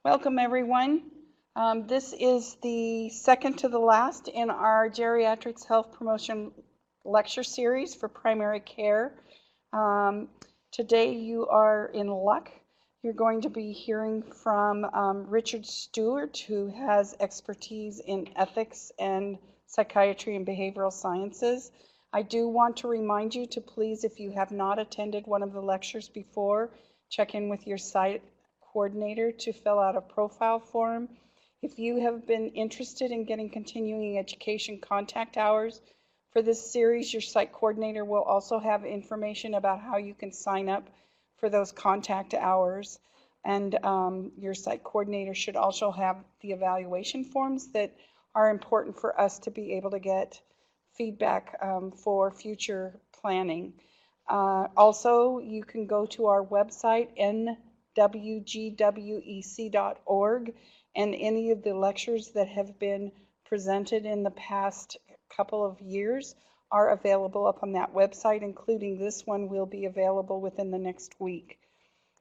Welcome, everyone. This is the second to the last in our Geriatrics Health Promotion lecture series for primary care. Today you are in luck. You're going to be hearing from Richard Stuart, who has expertise in ethics and psychiatry and behavioral sciences. I do want to remind you to please, if you have not attended one of the lectures before, check in with your site coordinator to fill out a profile form. If you have been interested in getting continuing education contact hours for this series, your site coordinator will also have information about how you can sign up for those contact hours. And your site coordinator should also have the evaluation forms that are important for us to be able to get feedback for future planning. Also, you can go to our website, nwgwec.org, and any of the lectures that have been presented in the past couple of years are available up on that website, including this one will be available within the next week.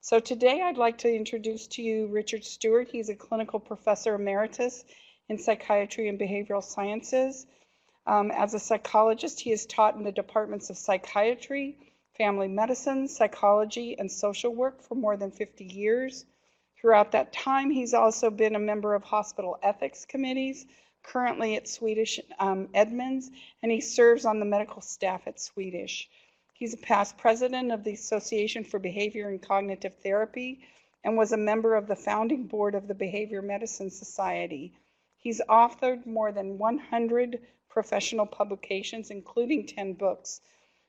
So today I'd like to introduce to you Richard Stuart. He's a clinical professor emeritus in psychiatry and behavioral sciences. As a psychologist, he has taught in the departments of psychiatry, family medicine, psychology, and social work for more than 50 years. Throughout that time, he's also been a member of hospital ethics committees, currently at Swedish Edmonds, and he serves on the medical staff at Swedish. He's a past president of the Association for Behavior and Cognitive Therapy and was a member of the founding board of the Behavior Medicine Society. He's authored more than 100 professional publications, including 10 books.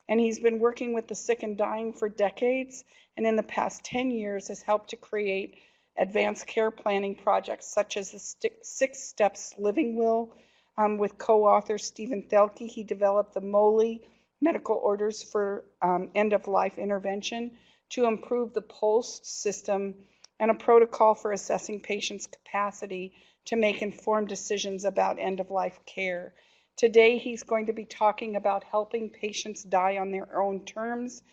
And he's been working with the sick and dying for decades, and in the past 10 years has helped to create advanced care planning projects such as the 6 Steps Living Will. With co-author Stephen Thelke, he developed the MOLI medical orders for end-of-life intervention to improve the PULSE system and a protocol for assessing patients' capacity to make informed decisions about end-of-life care. Today, he's going to be talking about helping patients die on their own terms,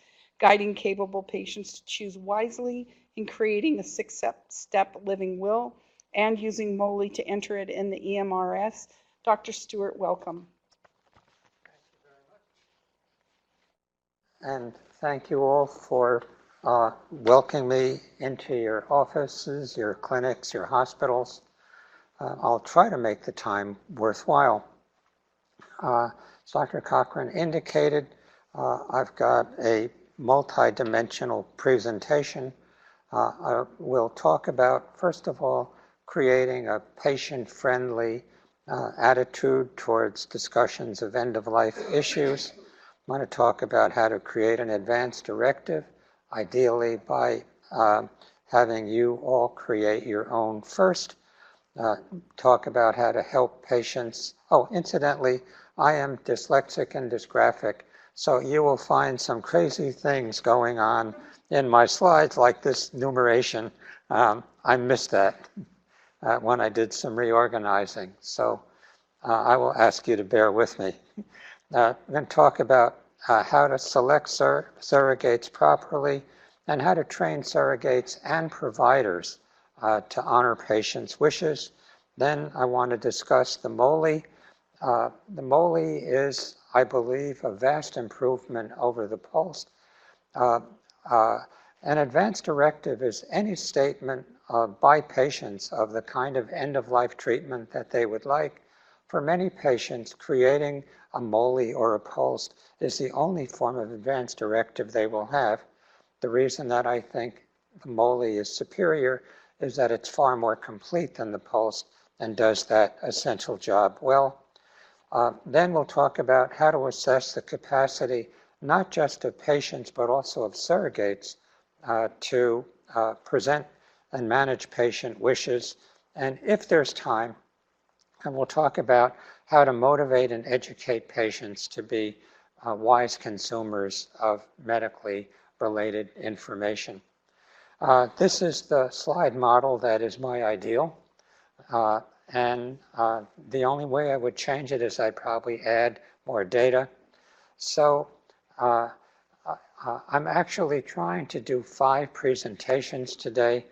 guiding capable patients to choose wisely, in creating a 6-step living will, and using MOLI to enter it in the EMRS. Dr. Stuart, welcome. And thank you all for welcoming me into your offices, your clinics, your hospitals. I'll try to make the time worthwhile. As Dr. Cochran indicated, I've got a multi-dimensional presentation. I will talk about, first of all, creating a patient-friendly attitude towards discussions of end-of-life issues. I'm going to talk about how to create an advance directive, ideally by having you all create your own first. Talk about how to help patients. Oh, incidentally, I am dyslexic and dysgraphic, so you will find some crazy things going on in my slides, like this numeration. I missed that when I did some reorganizing, so I will ask you to bear with me. I'm going to talk about how to select surrogates properly and how to train surrogates and providers to honor patients' wishes. Then I want to discuss the MOLI. The MOLI is, I believe, a vast improvement over the PULSE. An advance directive is any statement by patients of the kind of end-of-life treatment that they would like. For many patients, creating a MOLI or a PULSE is the only form of advance directive they will have. The reason that I think the MOLI is superior is that it's far more complete than the PULSE and does that essential job well. Then we'll talk about how to assess the capacity not just of patients but also of surrogates to present and manage patient wishes. And if there's time, and we'll talk about how to motivate and educate patients to be wise consumers of medically related information. This is the slide model that is my ideal. And the only way I would change it is I'd probably add more data. So I'm actually trying to do 5 presentations today,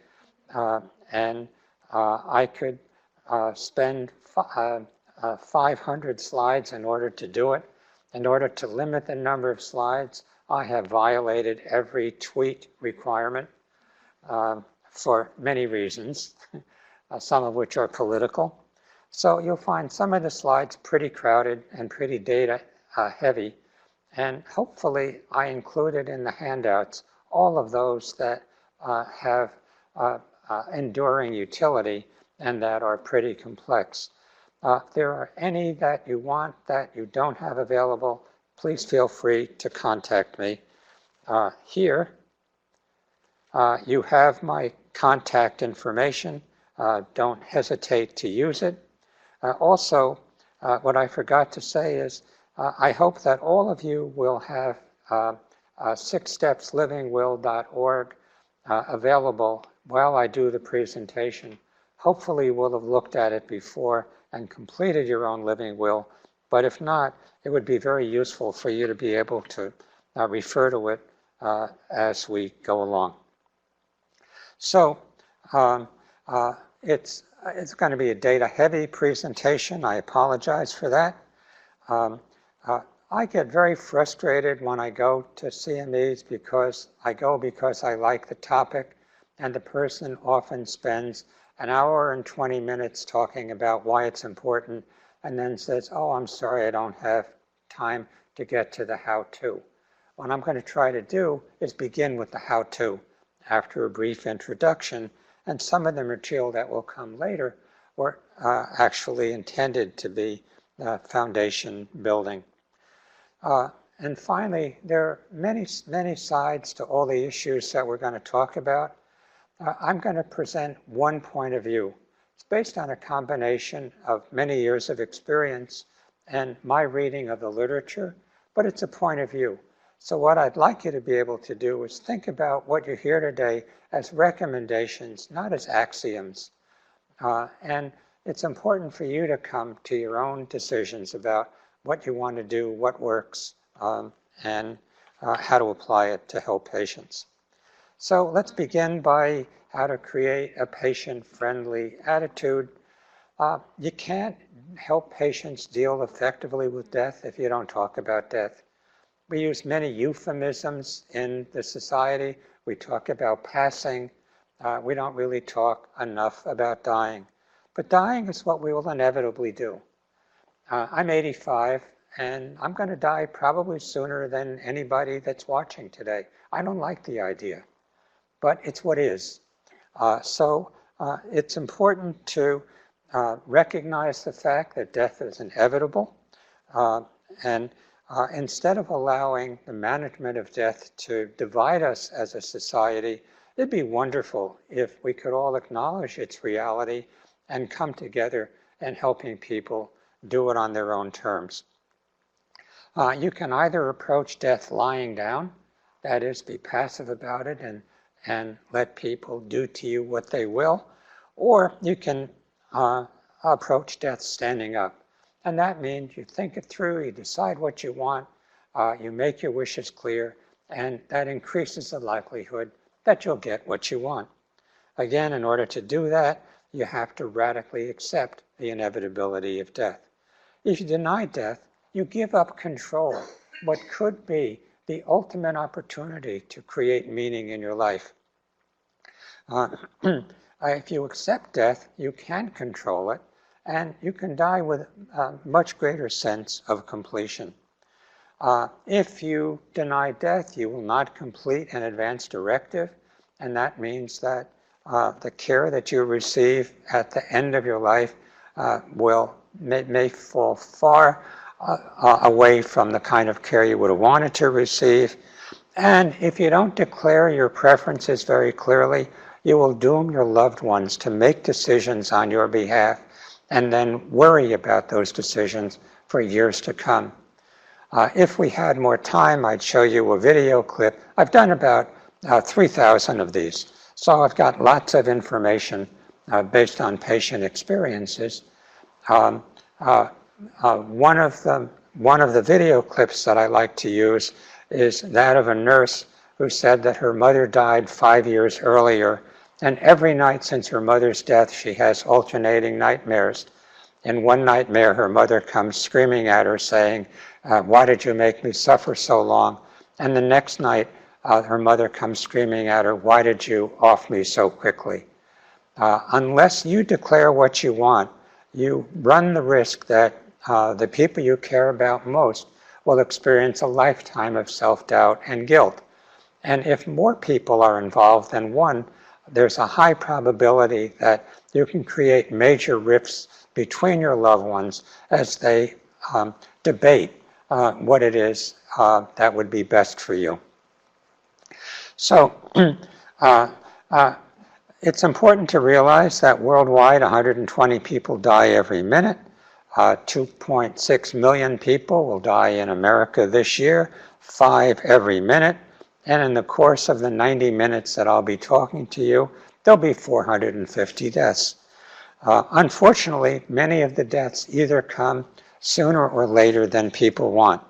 and I could spend 500 slides in order to do it. In order to limit the number of slides, I have violated every tweet requirement for many reasons, some of which are political. So you'll find some of the slides pretty crowded and pretty data heavy. And hopefully I included in the handouts all of those that have enduring utility and that are pretty complex. If there are any that you want that you don't have available, please feel free to contact me. Here, you have my contact information. Don't hesitate to use it. Also, what I forgot to say is I hope that all of you will have 6stepslivingwill.org available while I do the presentation. Hopefully you will have looked at it before and completed your own living will, but if not, it would be very useful for you to be able to refer to it as we go along. So it's going to be a data-heavy presentation. I apologize for that. I get very frustrated when I go to CMEs because I like the topic, and the person often spends an hour and 20 minutes talking about why it's important, and then says, oh, I'm sorry, I don't have time to get to the how-to. What I'm going to try to do is begin with the how-to after a brief introduction, and some of the material that will come later were actually intended to be foundation building. And finally, there are many sides to all the issues that we're going to talk about. I'm going to present one point of view. It's based on a combination of many years of experience and my reading of the literature, but it's a point of view. So what I'd like you to be able to do is think about what you hear today as recommendations, not as axioms. And it's important for you to come to your own decisions about what you want to do, what works, and how to apply it to help patients. So let's begin by how to create a patient-friendly attitude. You can't help patients deal effectively with death if you don't talk about death. We use many euphemisms in the society. We talk about passing. We don't really talk enough about dying. But dying is what we will inevitably do. I'm 85, and I'm going to die probably sooner than anybody that's watching today. I don't like the idea, but it's what is. So it's important to recognize the fact that death is inevitable, and instead of allowing the management of death to divide us as a society, it'd be wonderful if we could all acknowledge its reality and come together in helping people do it on their own terms. You can either approach death lying down, that is, be passive about it and let people do to you what they will, or you can approach death standing up. And that means you think it through, you decide what you want, you make your wishes clear, and that increases the likelihood that you'll get what you want. Again, in order to do that, you have to radically accept the inevitability of death. If you deny death, you give up control, what could be the ultimate opportunity to create meaning in your life. If you accept death, you can control it, and you can die with a much greater sense of completion. If you deny death, you will not complete an advance directive, and that means that the care that you receive at the end of your life may fall far away from the kind of care you would have wanted to receive. And if you don't declare your preferences very clearly, you will doom your loved ones to make decisions on your behalf and then worry about those decisions for years to come. If we had more time, I'd show you a video clip. I've done about 3,000 of these, so I've got lots of information based on patient experiences. One of the video clips that I like to use is that of a nurse who said that her mother died 5 years earlier, And every night since her mother's death, she has alternating nightmares. In one nightmare, her mother comes screaming at her saying, why did you make me suffer so long? And the next night, her mother comes screaming at her, why did you off me so quickly? Unless you declare what you want, you run the risk that the people you care about most will experience a lifetime of self-doubt and guilt. And if more people are involved than one, there's a high probability that you can create major rifts between your loved ones as they debate what it is that would be best for you. So it's important to realize that worldwide 120 people die every minute. 2.6 million people will die in America this year, 5 every minute. And in the course of the 90 minutes that I'll be talking to you, there'll be 450 deaths. Unfortunately, many of the deaths either come sooner or later than people want.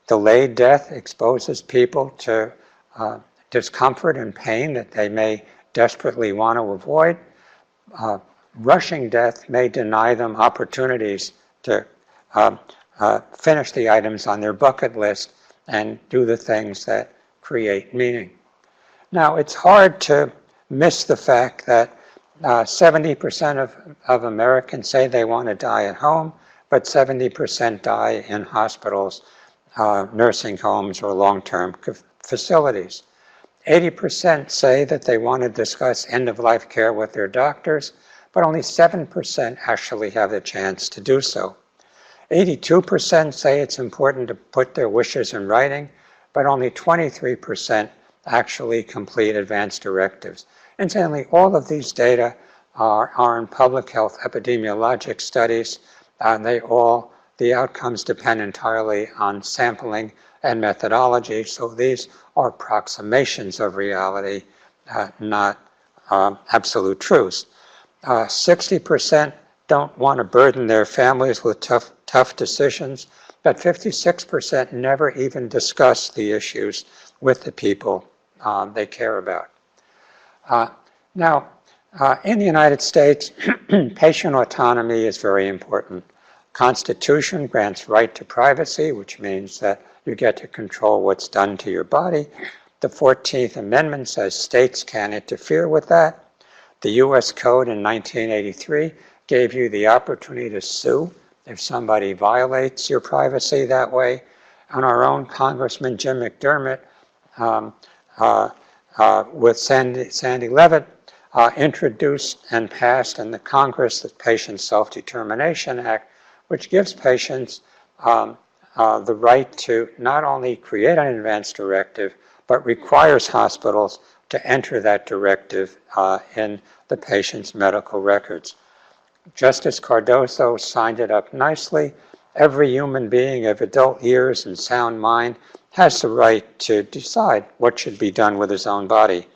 Delayed death exposes people to discomfort and pain that they may desperately want to avoid. Rushing death may deny them opportunities to finish the items on their bucket list and do the things that create meaning. Now, it's hard to miss the fact that 70% of Americans say they want to die at home, but 70% die in hospitals, nursing homes, or long-term facilities. 80% say that they want to discuss end-of-life care with their doctors, but only 7% actually have the chance to do so. 82% say it's important to put their wishes in writing, but only 23% actually complete advance directives. Incidentally, all of these data are in public health epidemiologic studies. The outcomes depend entirely on sampling and methodology, so these are approximations of reality, not absolute truths. 60% don't want to burden their families with tough decisions, but 56% never even discuss the issues with the people they care about. Now, in the United States, patient autonomy is very important. Constitution grants right to privacy, which means that you get to control what's done to your body. The 14th Amendment says states can't interfere with that. The U.S. Code in 1983 gave you the opportunity to sue if somebody violates your privacy that way. And our own Congressman Jim McDermott with Sandy Levitt introduced and passed in the Congress the Patient Self-Determination Act, which gives patients the right to not only create an advance directive, but requires hospitals to enter that directive in the patient's medical records. Justice Cardozo signed it up nicely. Every human being of adult years and sound mind has the right to decide what should be done with his own body.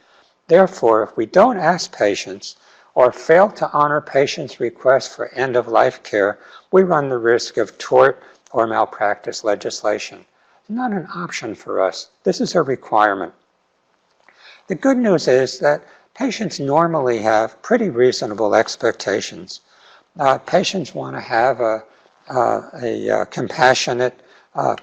Therefore, if we don't ask patients or fail to honor patients' requests for end-of-life care, we run the risk of tort or malpractice legislation. It's not an option for us. This is a requirement. The good news is that patients normally have pretty reasonable expectations. Patients want to have a compassionate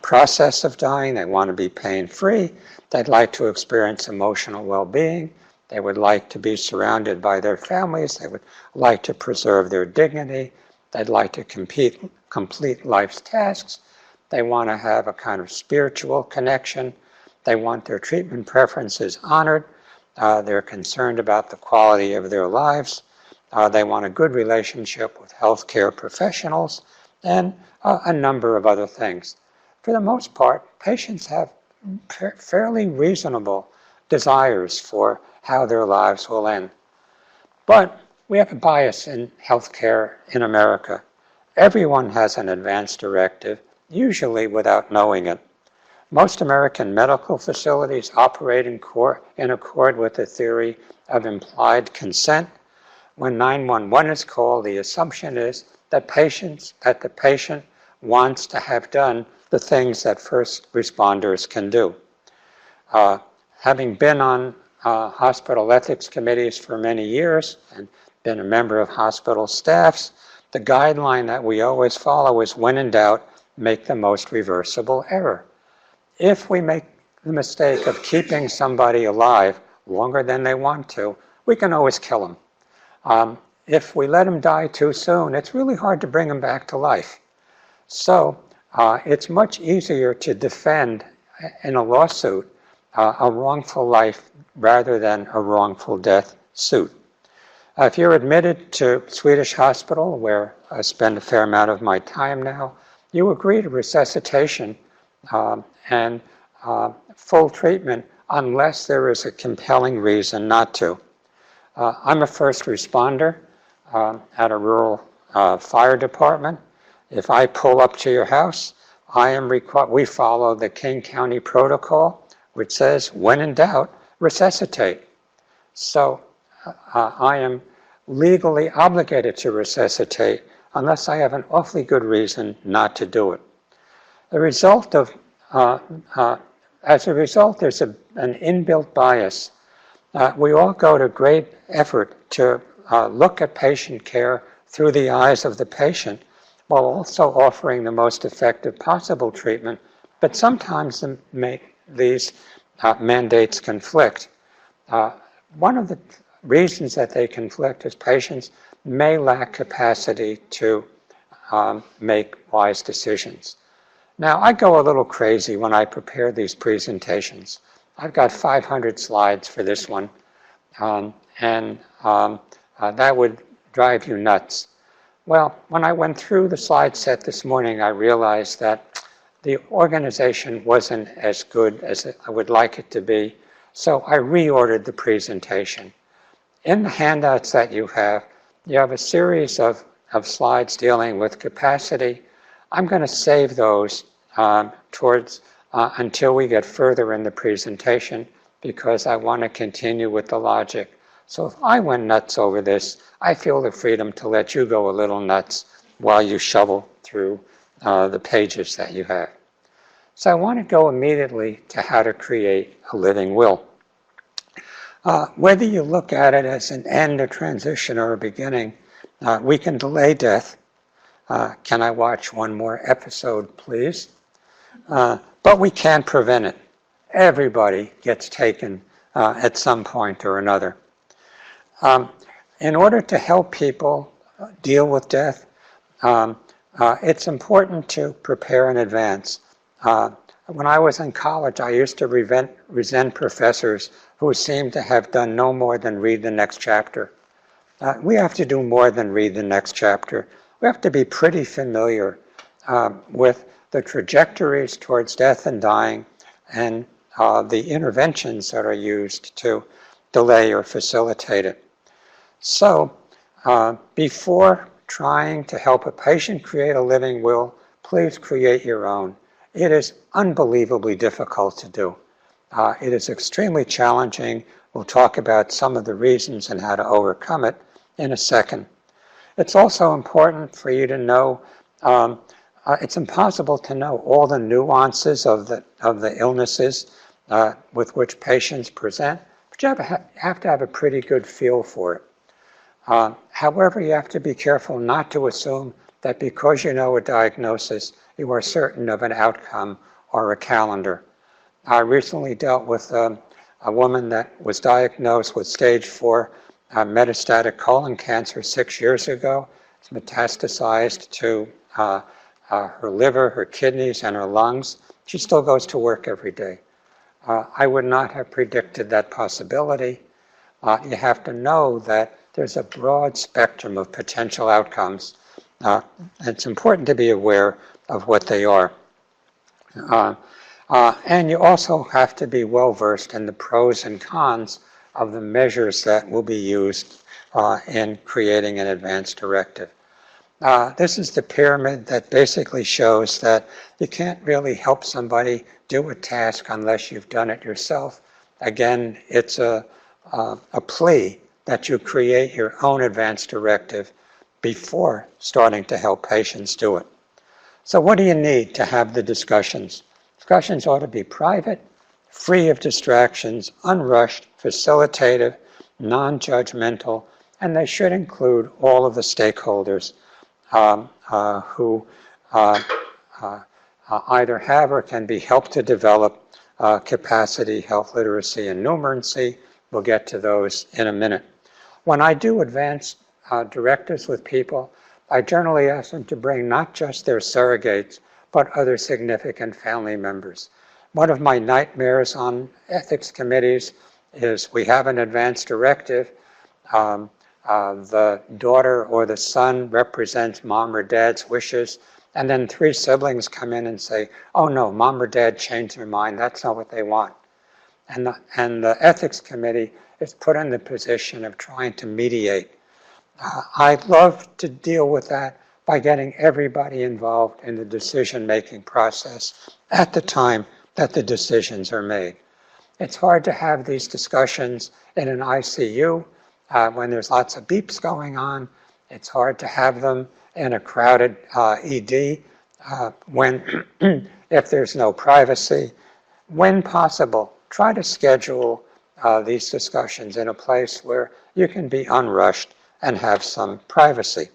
process of dying. They want to be pain-free. They'd like to experience emotional well-being. They would like to be surrounded by their families. They would like to preserve their dignity. They'd like to complete life's tasks. They want to have a kind of spiritual connection. They want their treatment preferences honored. They're concerned about the quality of their lives. They want a good relationship with healthcare professionals and a number of other things. For the most part, patients have fairly reasonable desires for how their lives will end. But we have a bias in healthcare in America. Everyone has an advance directive, usually without knowing it. Most American medical facilities operate in accord with the theory of implied consent. When 911 is called, the assumption is that the patient wants to have done the things that first responders can do. Having been on hospital ethics committees for many years and been a member of hospital staffs. The guideline that we always follow is, when in doubt, make the most reversible error. If we make the mistake of keeping somebody alive longer than they want to, we can always kill them. If we let them die too soon, it's really hard to bring them back to life. So it's much easier to defend in a lawsuit a wrongful life rather than a wrongful death suit. If you're admitted to Swedish hospital, where I spend a fair amount of my time now, you agree to resuscitation and full treatment unless there is a compelling reason not to. I'm a first responder at a rural fire department. If I pull up to your house, we follow the King County protocol, which says, when in doubt, resuscitate. So I am legally obligated to resuscitate unless I have an awfully good reason not to do it. The result of, as a result, there's an inbuilt bias. We all go to great effort to look at patient care through the eyes of the patient, while also offering the most effective possible treatment, but sometimes these mandates conflict. One of the reasons that they conflict is patients may lack capacity to make wise decisions. Now, I go a little crazy when I prepare these presentations. I've got 500 slides for this one, and that would drive you nuts. Well, when I went through the slide set this morning, I realized that the organization wasn't as good as I would like it to be, so I reordered the presentation. In the handouts that you have a series of slides dealing with capacity. I'm going to save those until we get further in the presentation, because I want to continue with the logic. So if I went nuts over this, I feel the freedom to let you go a little nuts while you shovel through the pages that you have. So I want to go immediately to how to create a living will. Whether you look at it as an end, a transition, or a beginning, we can delay death. Can I watch one more episode, please? But we can't prevent it. Everybody gets taken at some point or another. In order to help people deal with death, it's important to prepare in advance. When I was in college, I used to resent professors who seemed to have done no more than read the next chapter. We have to do more than read the next chapter. We have to be pretty familiar with the trajectories towards death and dying, and the interventions that are used to delay or facilitate it. So, before trying to help a patient create a living will, please create your own. It is unbelievably difficult to do. It is extremely challenging. We'll talk about some of the reasons and how to overcome it in a second. It's also important for you to know, it's impossible to know all the nuances of the illnesses with which patients present, but you have to have a pretty good feel for it. However, you have to be careful not to assume that because you know a diagnosis, you are certain of an outcome or a calendar. I recently dealt with a woman that was diagnosed with stage 4 metastatic colon cancer 6 years ago. It's metastasized to her liver, her kidneys, and her lungs. She still goes to work every day. I would not have predicted that possibility. You have to know that there's a broad spectrum of potential outcomes. It's important to be aware of what they are. And you also have to be well versed in the pros and cons of the measures that will be used in creating an advance directive. This is the pyramid that basically shows that you can't really help somebody do a task unless you've done it yourself. Again, it's a plea that you create your own advance directive before starting to help patients do it. So what do you need to have the discussions? Discussions ought to be private. free of distractions, unrushed, facilitative, non-judgmental, and they should include all of the stakeholders who either have or can be helped to develop capacity, health literacy, and numeracy. We'll get to those in a minute. When I do advance directives with people, I generally ask them to bring not just their surrogates, but other significant family members. One of my nightmares on ethics committees is we have an advance directive. The daughter or the son represents mom or dad's wishes, and then 3 siblings come in and say, oh no, mom or dad changed their mind, that's not what they want. And the ethics committee is put in the position of trying to mediate. I'd love to deal with that by getting everybody involved in the decision-making process at the time that the decisions are made. It's hard to have these discussions in an ICU when there's lots of beeps going on. It's hard to have them in a crowded ED when if there's no privacy. When possible, try to schedule these discussions in a place where you can be unrushed and have some privacy.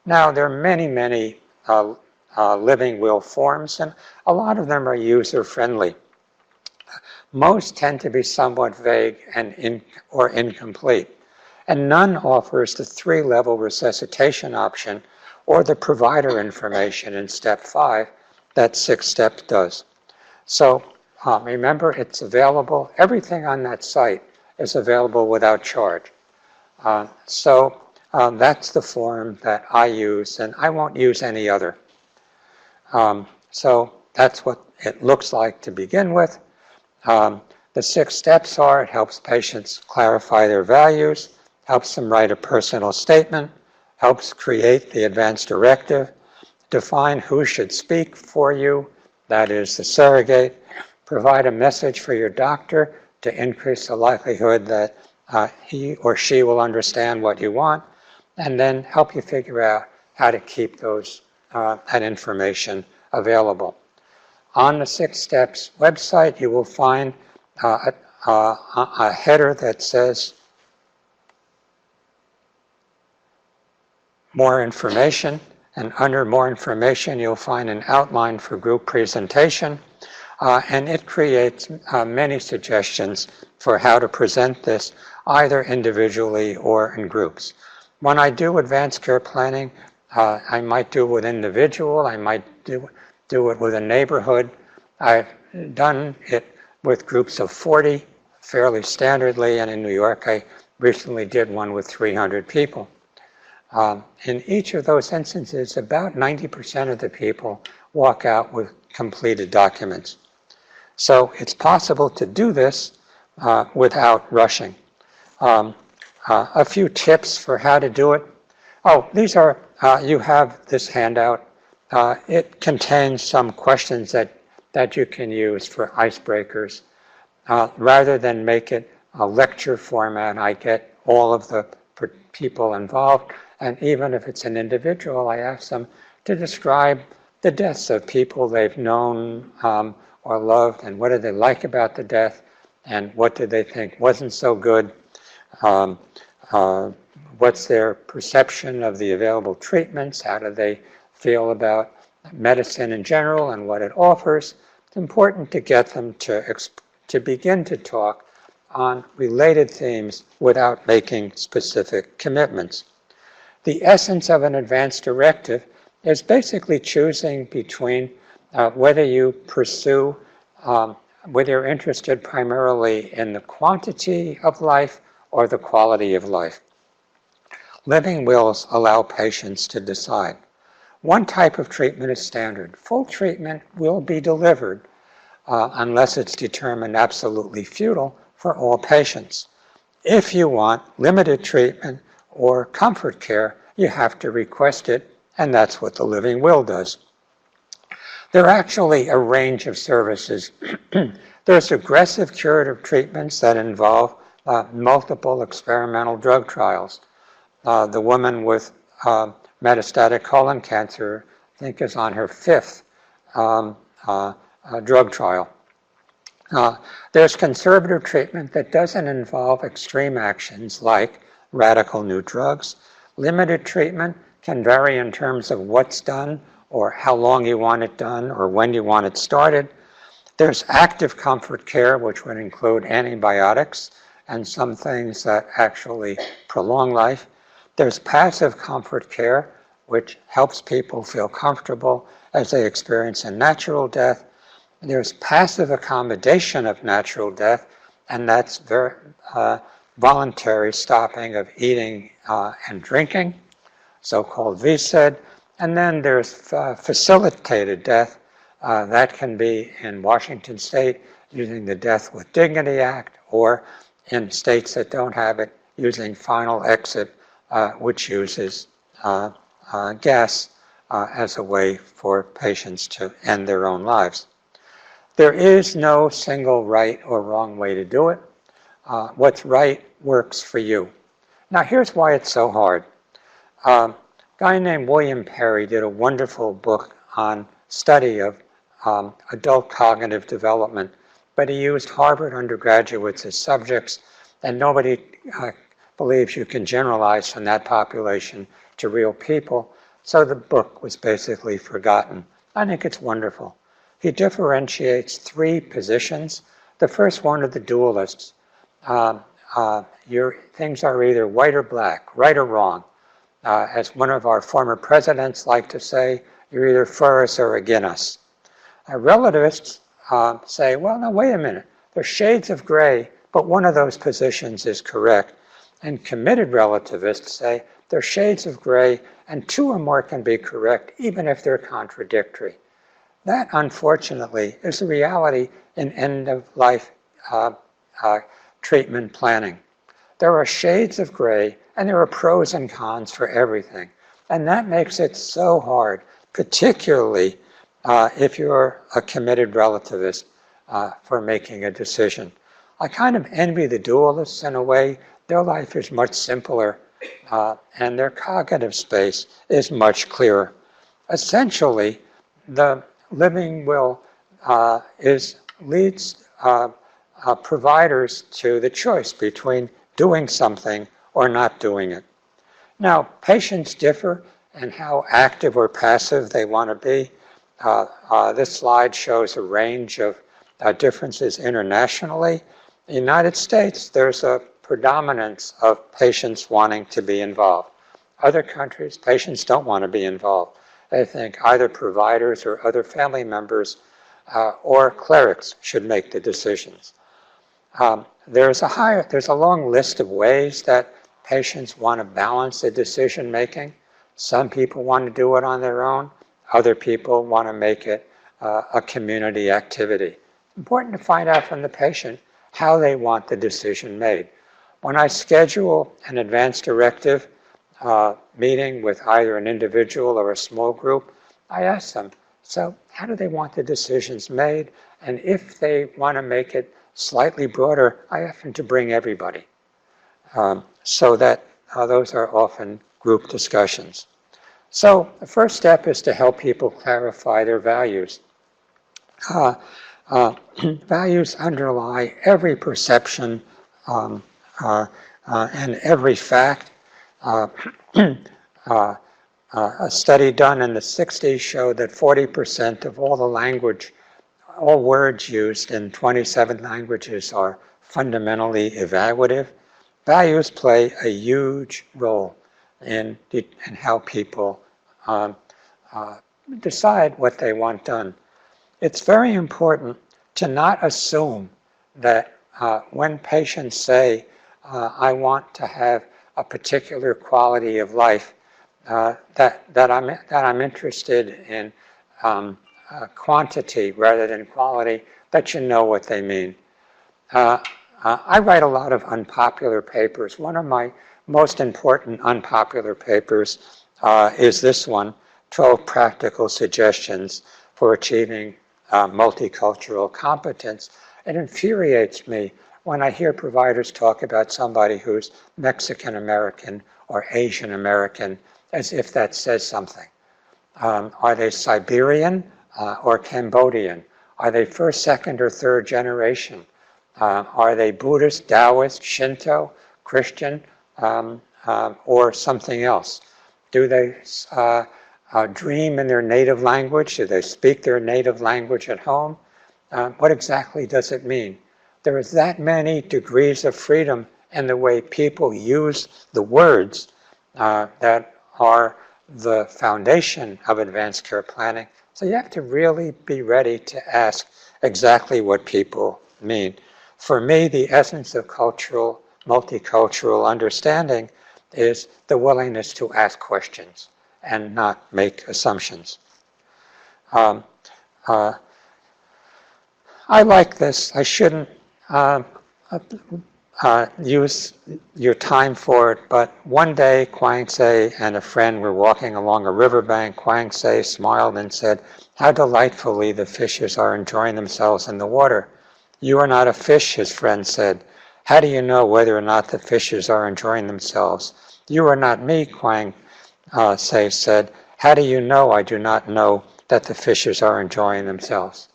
Now, there are many, many living will forms, and a lot of them are user-friendly. Most tend to be somewhat vague and or incomplete, and none offers the 3-level resuscitation option or the provider information in step 5 that 6 steps does. So remember, it's available. Everything on that site is available without charge. That's the form that I use, and I won't use any other. So that's what it looks like to begin with. The 6 steps are, it helps patients clarify their values, helps them write a personal statement, helps create the advance directive, define who should speak for you, that is the surrogate, provide a message for your doctor to increase the likelihood that he or she will understand what you want, and then help you figure out how to keep that information available. On the 6 Steps website, you will find a header that says more information, and under more information, you'll find an outline for group presentation, and it creates many suggestions for how to present this, either individually or in groups. When I do advanced care planning, I might do it with individual, I might do it with a neighborhood. I've done it with groups of 40, fairly standardly, and in New York I recently did one with 300 people. In each of those instances, about 90% of the people walk out with completed documents. So it's possible to do this without rushing. A few tips for how to do it. Oh, these are, you have this handout. It contains some questions that you can use for icebreakers. Rather than make it a lecture format, I get all of the people involved, and even if it's an individual, I ask them to describe the deaths of people they've known or loved, and what do they like about the death, and what do they think wasn't so good. What's their perception of the available treatments? How do they feel about medicine in general and what it offers? It's important to get them to begin to talk on related themes without making specific commitments. The essence of an advance directive is basically choosing between whether you pursue, whether you're interested primarily in the quantity of life or the quality of life. Living wills allow patients to decide. One type of treatment is standard. Full treatment will be delivered unless it's determined absolutely futile for all patients. If you want limited treatment or comfort care, you have to request it, and that's what the living will does. There are actually a range of services. There's aggressive curative treatments that involve multiple experimental drug trials. The woman with metastatic colon cancer, I think, is on her 5th drug trial. There's conservative treatment that doesn't involve extreme actions like radical new drugs. Limited treatment can vary in terms of what's done or how long you want it done or when you want it started. There's active comfort care, which would include antibiotics and some things that actually prolong life. There's passive comfort care, which helps people feel comfortable as they experience a natural death. There's passive accommodation of natural death, and that's voluntary stopping of eating and drinking, so-called VSED. And then there's facilitated death. That can be in Washington State using the Death with Dignity Act, or in states that don't have it using final exit, which uses gas as a way for patients to end their own lives. There is no single right or wrong way to do it. What's right works for you. Now here's why it's so hard. A guy named William Perry did a wonderful book on study of adult cognitive development, but he used Harvard undergraduates as subjects, and nobody believes you can generalize from that population to real people, so the book was basically forgotten. I think it's wonderful. He differentiates three positions. The first one are the dualists. Your things are either white or black, right or wrong. As one of our former presidents liked to say, you're either for us or against us. Relativists say, well, no, wait a minute. There's shades of gray, but one of those positions is correct. And committed relativists say there's shades of gray, and two or more can be correct, even if they're contradictory. That, unfortunately, is the reality in end-of-life treatment planning. There are shades of gray, and there are pros and cons for everything. And that makes it so hard, particularly if you're a committed relativist for making a decision. I kind of envy the dualists in a way. Their life is much simpler, and their cognitive space is much clearer. Essentially, the living will leads providers to the choice between doing something or not doing it. Now, patients differ in how active or passive they want to be. This slide shows a range of differences internationally. In the United States, there's a predominance of patients wanting to be involved. Other countries, patients don't want to be involved. They think either providers or other family members or clerics should make the decisions. There's a long list of ways that patients want to balance the decision making. Some people want to do it on their own. Other people want to make it a community activity. Important to find out from the patient how they want the decision made. When I schedule an advance directive meeting with either an individual or a small group, I ask them, so how do they want the decisions made? And if they want to make it slightly broader, I ask them to bring everybody. So that those are often group discussions. So the first step is to help people clarify their values. Values underlie every perception and every fact. A study done in the 60s showed that 40% of all words used in 27 languages are fundamentally evaluative. Values play a huge role in how people decide what they want done. It's very important to not assume that when patients say, I want to have a particular quality of life, that I'm interested in quantity rather than quality, that you know what they mean. I write a lot of unpopular papers. One of my most important unpopular papers is this one, 12 Practical Suggestions for Achieving Multicultural Competence. It infuriates me when I hear providers talk about somebody who's Mexican American or Asian American as if that says something. Are they Siberian or Cambodian? Are they first, second, or third generation? Are they Buddhist, Taoist, Shinto, Christian, or something else? Do they dream in their native language? Do they speak their native language at home? What exactly does it mean? There is that many degrees of freedom in the way people use the words that are the foundation of advanced care planning. So you have to really be ready to ask exactly what people mean. For me, the essence of cultural, multicultural understanding is the willingness to ask questions and not make assumptions. I like this. I shouldn't use your time for it, but one day Kwang Se and a friend were walking along a riverbank. Kwang Se smiled and said, "How delightfully the fishes are enjoying themselves in the water." "You are not a fish," his friend said. "How do you know whether or not the fishes are enjoying themselves?" "You are not me," Kwang Se said. "How do you know I do not know that the fishes are enjoying themselves?"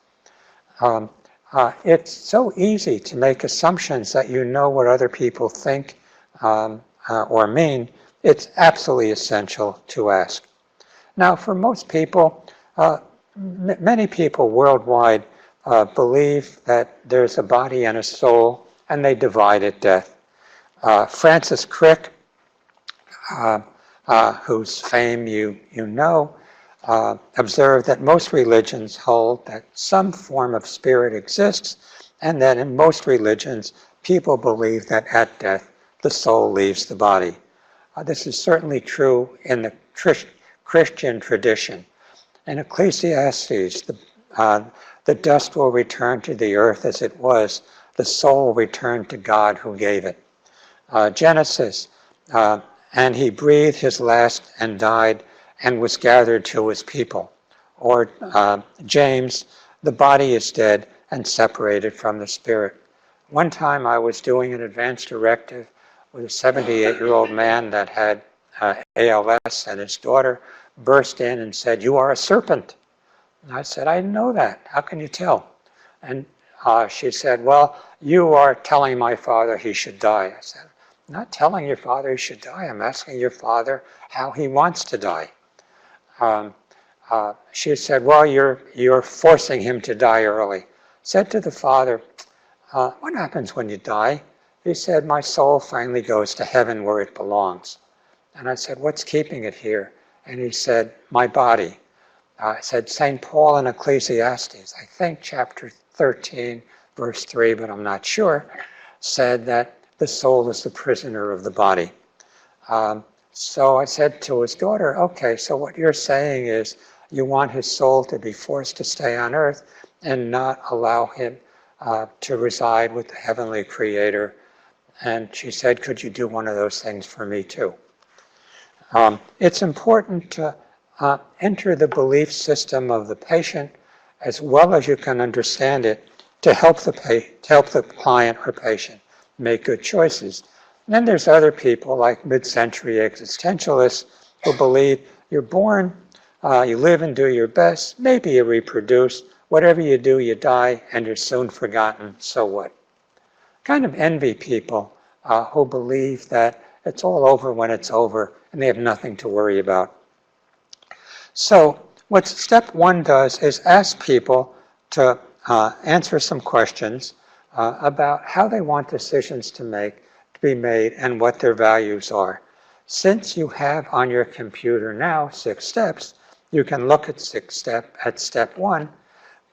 It's so easy to make assumptions that you know what other people think or mean. It's absolutely essential to ask. Now, for most people, many people worldwide believe that there's a body and a soul, and they divide at death. Francis Crick, whose fame you know, observed that most religions hold that some form of spirit exists, and that in most religions, people believe that at death, the soul leaves the body. This is certainly true in the Christian tradition. In Ecclesiastes, the dust will return to the earth as it was, the soul will return to God who gave it. Genesis, and he breathed his last and died and was gathered to his people. Or James, the body is dead and separated from the spirit. One time I was doing an advanced directive with a 78-year-old man that had ALS, and his daughter burst in and said, "You are a serpent." And I said, "I know that. How can you tell?" And she said, "Well, you are telling my father he should die." I said, "I'm not telling your father he should die. I'm asking your father how he wants to die." She said, "Well, you're forcing him to die early." Said to the father, "What happens when you die?" He said, "My soul finally goes to heaven where it belongs." And I said, "What's keeping it here?" And he said, "My body." I said, St. Paul in Ecclesiastes, I think chapter 13, verse 3, but I'm not sure, said that the soul is the prisoner of the body. So I said to his daughter, "Okay, so what you're saying is you want his soul to be forced to stay on earth and not allow him to reside with the heavenly creator." And she said, "Could you do one of those things for me too?" It's important to enter the belief system of the patient as well as you can understand it to help the client or patient make good choices. And then there's other people like mid-century existentialists who believe you're born, you live and do your best, maybe you reproduce, whatever you do, you die, and you're soon forgotten, so what? Kind of envy people who believe that it's all over when it's over and they have nothing to worry about. So what step one does is ask people to answer some questions about how they want decisions to be made and what their values are. Since you have on your computer now 6 steps, you can look at step one.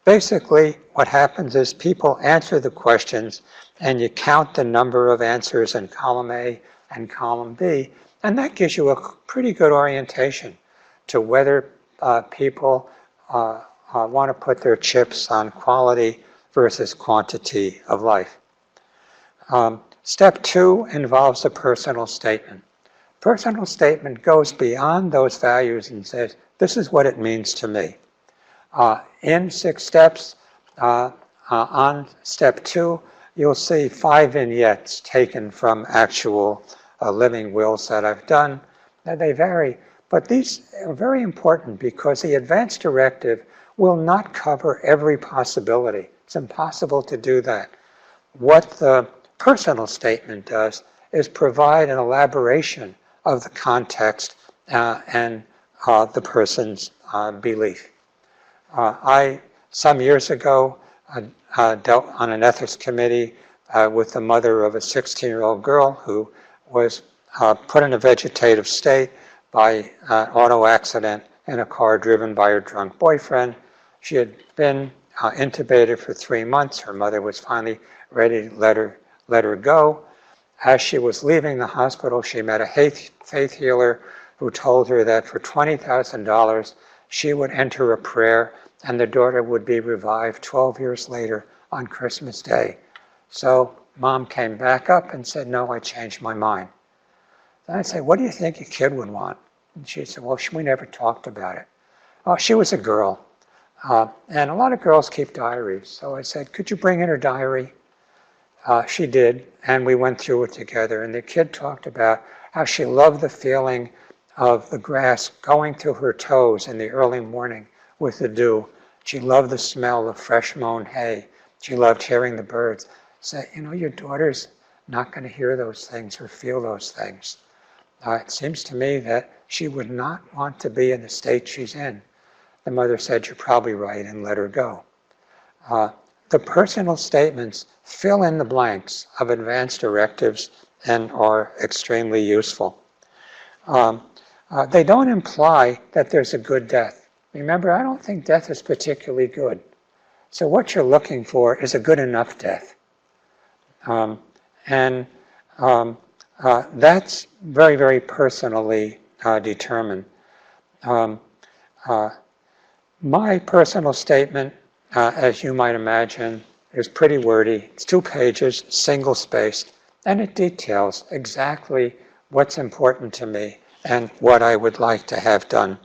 Basically, what happens is people answer the questions and you count the number of answers in column A and column B, and that gives you a pretty good orientation to whether people want to put their chips on quality versus quantity of life. Step 2 involves a personal statement. Personal statement goes beyond those values and says, this is what it means to me. In 6 steps, on step 2, you'll see 5 vignettes taken from actual living wills that I've done. Now, they vary, but these are very important because the advanced directive will not cover every possibility. It's impossible to do that. What the personal statement does is provide an elaboration of the context and the person's belief. Some years ago, dealt on an ethics committee with the mother of a 16-year-old girl who was put in a vegetative state by an auto accident in a car driven by her drunk boyfriend. She had been intubated for 3 months. Her mother was finally ready to let her go. As she was leaving the hospital, she met a faith healer who told her that for $20,000, she would enter a prayer and the daughter would be revived 12 years later on Christmas Day. So mom came back up and said, no, I changed my mind. And I said, what do you think a kid would want? And she said, well, we never talked about it. Oh, she was a girl. And a lot of girls keep diaries. So I said, could you bring in her diary? She did, and we went through it together. And the kid talked about how she loved the feeling of the grass going through her toes in the early morning with the dew. She loved the smell of fresh mown hay. She loved hearing the birds. Say, you know, your daughter's not going to hear those things or feel those things. It seems to me that she would not want to be in the state she's in. The mother said, you're probably right, and let her go. The personal statements fill in the blanks of advance directives and are extremely useful. They don't imply that there's a good death. Remember, I don't think death is particularly good. So what you're looking for is a good enough death. That's very, very personally determined. My personal statement, as you might imagine, is pretty wordy. It's 2 pages, single-spaced, and it details exactly what's important to me and what I would like to have done.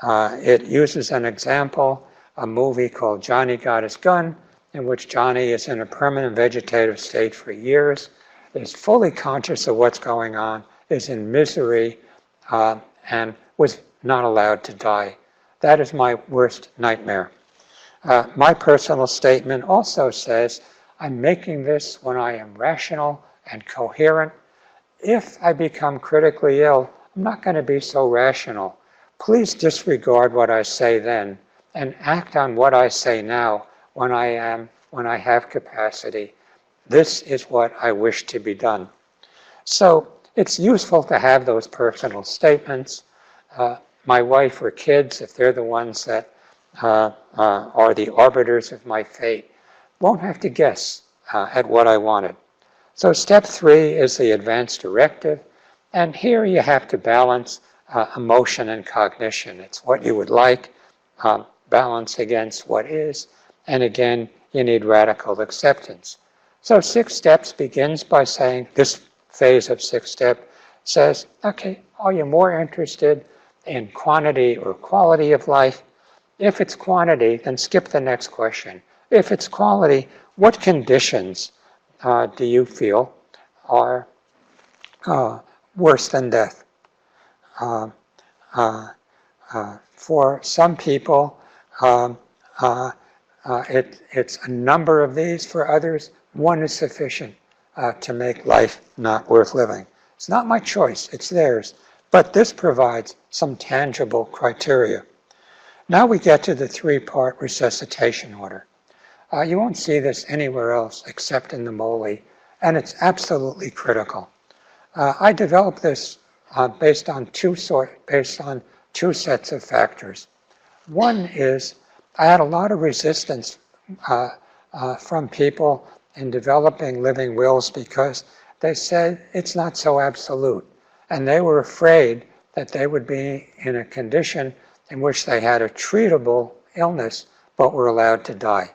It uses an example, a movie called Johnny Got His Gun, in which Johnny is in a permanent vegetative state for years, is fully conscious of what's going on, is in misery, and was not allowed to die. That is my worst nightmare. My personal statement also says, I'm making this when I am rational and coherent. If I become critically ill, I'm not going to be so rational. Please disregard what I say then and act on what I say now when I have capacity. This is what I wish to be done. So it's useful to have those personal statements. My wife or kids, if they're the ones that are the arbiters of my fate, won't have to guess at what I wanted. So step 3 is the advance directive. And here you have to balance emotion and cognition. It's what you would like, balance against what is. And again, you need radical acceptance. So 6 steps begins by saying, this phase of 6-step says, okay, are you more interested in quantity or quality of life? If it's quantity, then skip the next question. If it's quality, what conditions do you feel are worse than death? For some people, it's a number of these. For others, 1 is sufficient to make life not worth living. It's not my choice, it's theirs. But this provides some tangible criteria. Now we get to the 3-part resuscitation order. You won't see this anywhere else except in the MOLI, and it's absolutely critical. I developed this based on 2 sets of factors. One is I had a lot of resistance from people in developing living wills because they said it's not so absolute. And they were afraid that they would be in a condition in which they had a treatable illness but were allowed to die.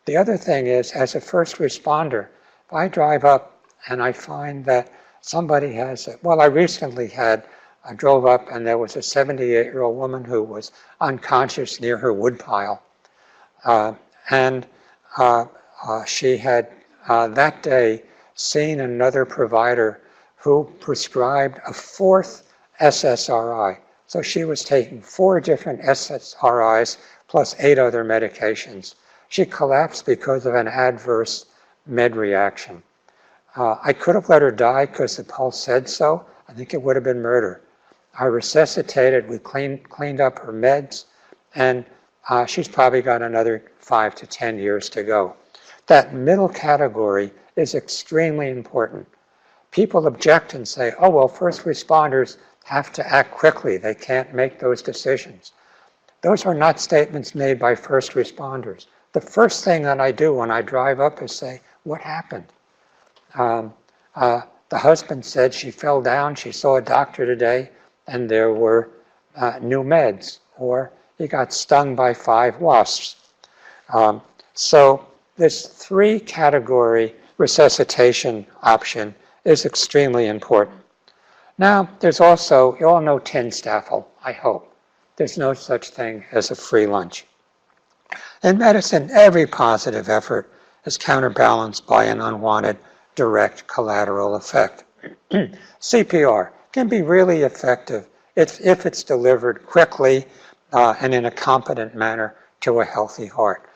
The other thing is, as a first responder, if I drive up and I find that somebody has, I drove up and there was a 78-year-old woman who was unconscious near her woodpile. She had that day seen another provider who prescribed a 4th SSRI. So she was taking 4 different SSRIs plus 8 other medications. She collapsed because of an adverse med reaction. I could have let her die because the pulse said so. I think it would have been murder. I resuscitated, we cleaned up her meds, and she's probably got another 5 to 10 years to go. That middle category is extremely important. People object and say, oh, well, first responders have to act quickly. They can't make those decisions. Those are not statements made by first responders. The first thing that I do when I drive up is say, what happened? The husband said she fell down, she saw a doctor today, and there were new meds, or he got stung by 5 wasps. So this 3-category resuscitation option is extremely important. Now, there's also, you all know tin staffel, I hope. There's no such thing as a free lunch. In medicine, every positive effort is counterbalanced by an unwanted direct collateral effect. CPR can be really effective if it's delivered quickly and in a competent manner to a healthy heart.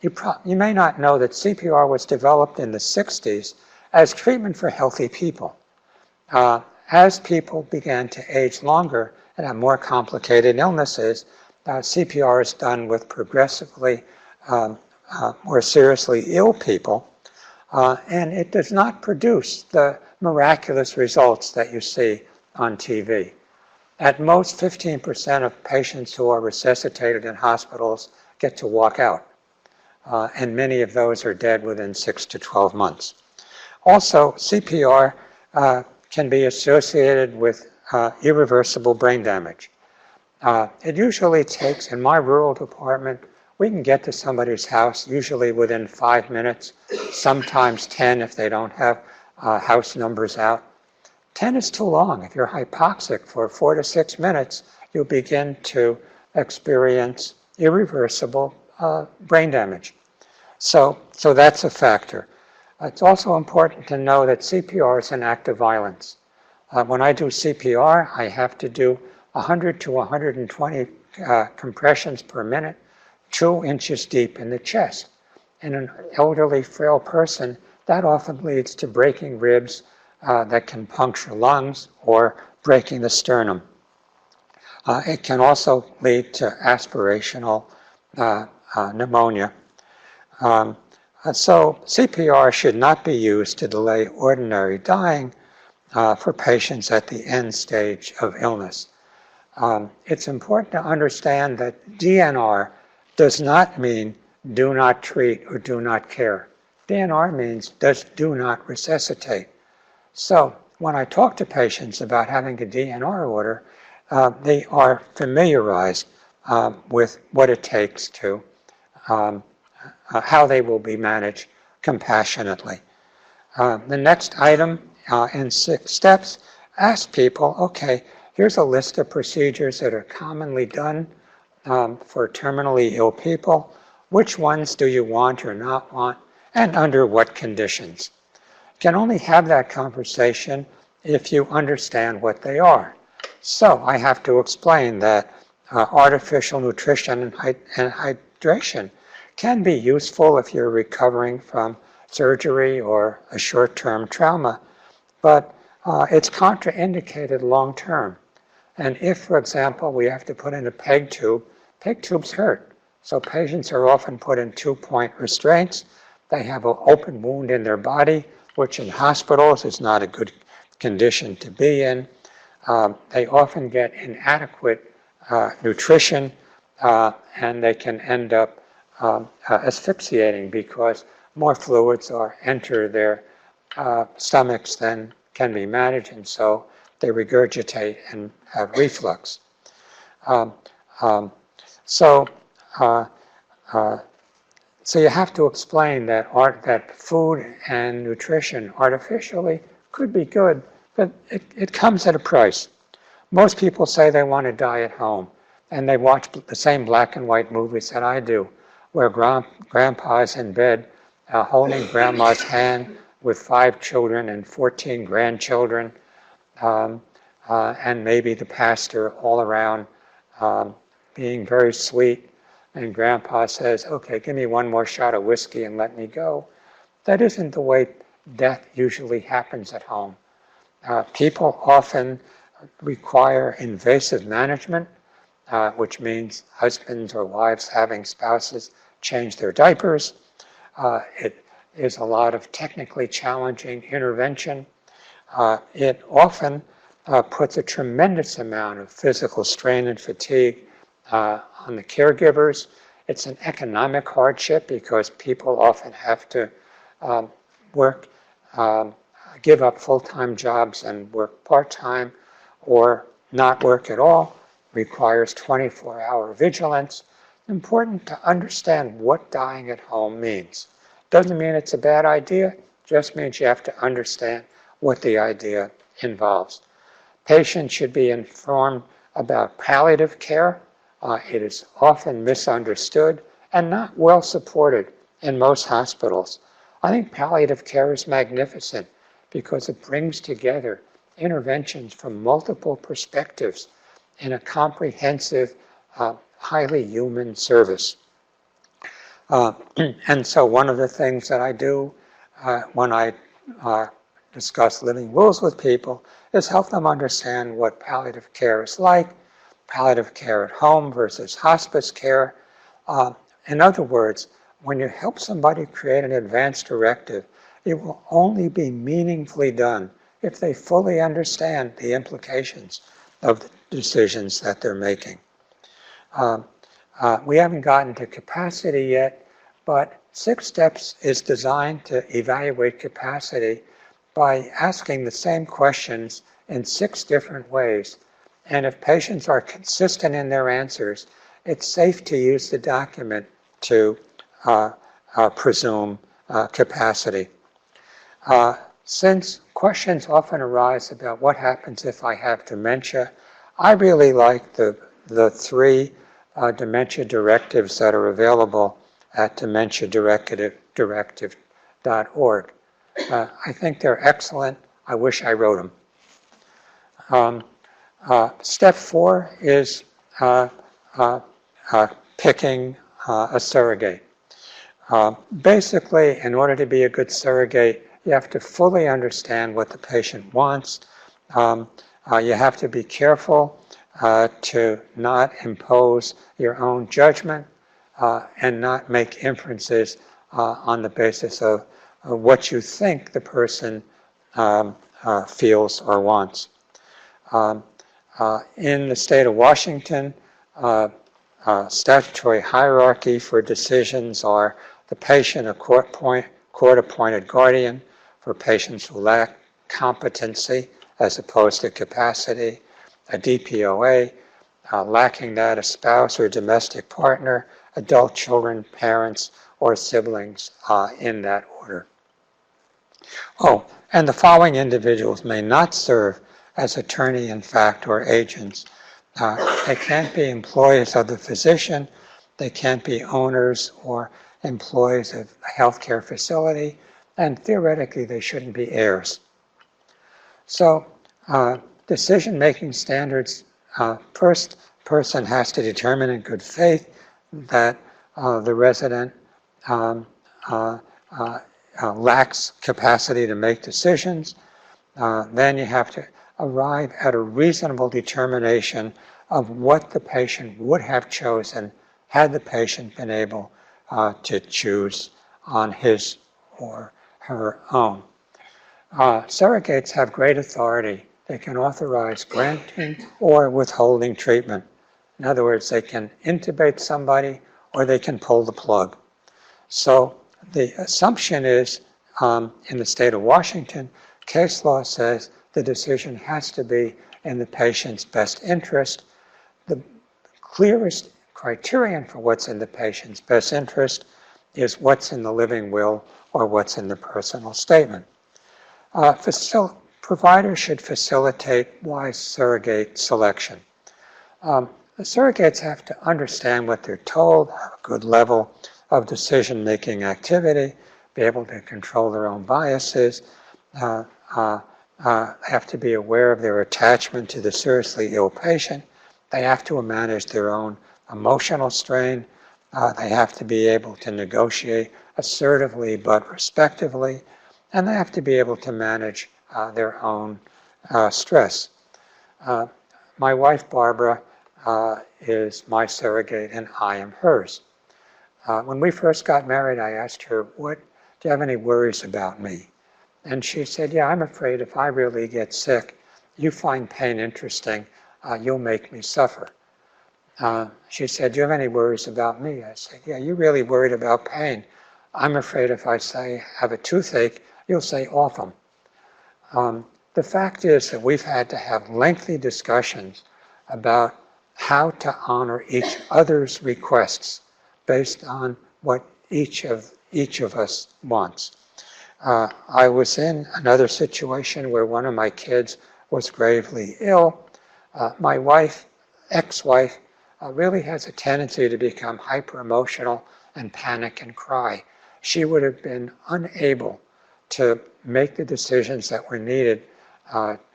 You may not know that CPR was developed in the 60s as treatment for healthy people. As people began to age longer and have more complicated illnesses, CPR is done with progressively more seriously ill people, and it does not produce the miraculous results that you see on TV. At most, 15% of patients who are resuscitated in hospitals get to walk out, and many of those are dead within 6 to 12 months. Also, CPR can be associated with irreversible brain damage. It usually takes, in my rural department, we can get to somebody's house usually within 5 minutes, sometimes 10 if they don't have house numbers out. 10 is too long. If you're hypoxic for 4 to 6 minutes, you'll begin to experience irreversible brain damage. So that's a factor. It's also important to know that CPR is an act of violence. When I do CPR, I have to do 100 to 120 compressions per minute, 2 inches deep in the chest. In an elderly, frail person, that often leads to breaking ribs that can puncture lungs or breaking the sternum. It can also lead to aspirational pneumonia. So CPR should not be used to delay ordinary dying for patients at the end stage of illness. It's important to understand that DNR does not mean do not treat or do not care. DNR means do not resuscitate. So when I talk to patients about having a DNR order, they are familiarized with what it takes to how they will be managed compassionately. The next item in 6 steps, ask people, okay, here's a list of procedures that are commonly done for terminally ill people. Which ones do you want or not want, and under what conditions? You can only have that conversation if you understand what they are. So I have to explain that artificial nutrition and hydration can be useful if you're recovering from surgery or a short-term trauma, but it's contraindicated long-term. And if, for example, we have to put in a peg tubes hurt. So patients are often put in 2-point restraints. They have an open wound in their body, which in hospitals is not a good condition to be in. They often get inadequate nutrition, and they can end up asphyxiating because more fluids enter their stomachs than can be managed, and so they regurgitate and have reflux. So you have to explain that food and nutrition artificially could be good, but it comes at a price. Most people say they want to die at home, and they watch the same black and white movies that I do, where grandpa's in bed holding grandma's hand with 5 children and 14 grandchildren, and maybe the pastor all around being very sweet. and grandpa says, okay, give me one more shot of whiskey and let me go. That isn't the way death usually happens at home. People often require invasive management, which means husbands or wives having spouses change their diapers. It is a lot of technically challenging intervention. It often puts a tremendous amount of physical strain and fatigue on the caregivers. It's an economic hardship because people often have to work, give up full-time jobs and work part-time or not work at all. Requires 24-hour vigilance. Important to understand what dying at home means. Doesn't mean it's a bad idea, just means you have to understand what the idea involves. Patients should be informed about palliative care. It is often misunderstood and not well supported in most hospitals. I think palliative care is magnificent because it brings together interventions from multiple perspectives in a comprehensive, highly human service. And so one of the things that I do when I discuss living wills with people is help them understand what palliative care is like, palliative care at home versus hospice care. In other words, when you help somebody create an advance directive, it will only be meaningfully done if they fully understand the implications of the decisions that they're making. We haven't gotten to capacity yet, but 6 Steps is designed to evaluate capacity by asking the same questions in 6 different ways. And if patients are consistent in their answers, it's safe to use the document to presume capacity. Since questions often arise about what happens if I have dementia, I really like the 3 dementia directives that are available at dementiadirective.org. I think they're excellent. I wish I wrote them. Step 4 is picking a surrogate. Basically, in order to be a good surrogate, you have to fully understand what the patient wants. You have to be careful to not impose your own judgment and not make inferences on the basis of what you think the person feels or wants. In the state of Washington, statutory hierarchy for decisions are the patient, a court-appointed guardian for patients who lack competency as opposed to capacity, a DPOA, lacking that, a spouse or domestic partner, adult children, parents, or siblings in that order. Oh, and the following individuals may not serve as attorney in fact or agents. They can't be employees of the physician, they can't be owners or employees of a healthcare facility, and theoretically they shouldn't be heirs. So decision-making standards, first person has to determine in good faith that the resident lacks capacity to make decisions. Then you have to arrive at a reasonable determination of what the patient would have chosen had the patient been able to choose on his or her own. Surrogates have great authority. They can authorize granting or withholding treatment. In other words, they can intubate somebody or they can pull the plug. So the assumption is, in the state of Washington, case law says the decision has to be in the patient's best interest. The clearest criterion for what's in the patient's best interest is what's in the living will or what's in the personal statement. Providers should facilitate wise surrogate selection. The surrogates have to understand what they're told, have a good level of decision-making activity, be able to control their own biases, have to be aware of their attachment to the seriously ill patient. They have to manage their own emotional strain. They have to be able to negotiate assertively but respectively, and they have to be able to manage their own stress. My wife, Barbara, is my surrogate, and I am hers. When we first got married, I asked her, do you have any worries about me? And she said, yeah, I'm afraid if I really get sick, you find pain interesting, you'll make me suffer. She said, do you have any worries about me? I said, yeah, you're really worried about pain. I'm afraid if I say have a toothache, you'll say awesome. The fact is that we've had to have lengthy discussions about how to honor each other's requests based on what each of us wants. I was in another situation where one of my kids was gravely ill. My wife, ex-wife, really has a tendency to become hyper-emotional and panic and cry. She would have been unable to make the decisions that were needed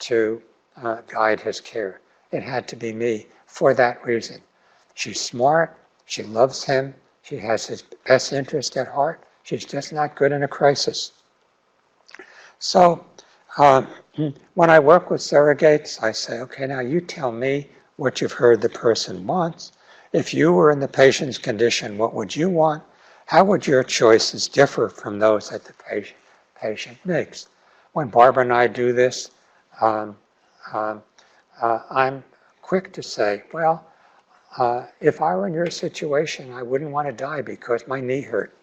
to guide his care. It had to be me for that reason. She's smart, she loves him, she has his best interest at heart, she's just not good in a crisis. So when I work with surrogates, I say, okay, now you tell me what you've heard the person wants. If you were in the patient's condition, what would you want? How would your choices differ from those that the patient makes? When Barbara and I do this, I'm quick to say, well, if I were in your situation, I wouldn't want to die because my knee hurt.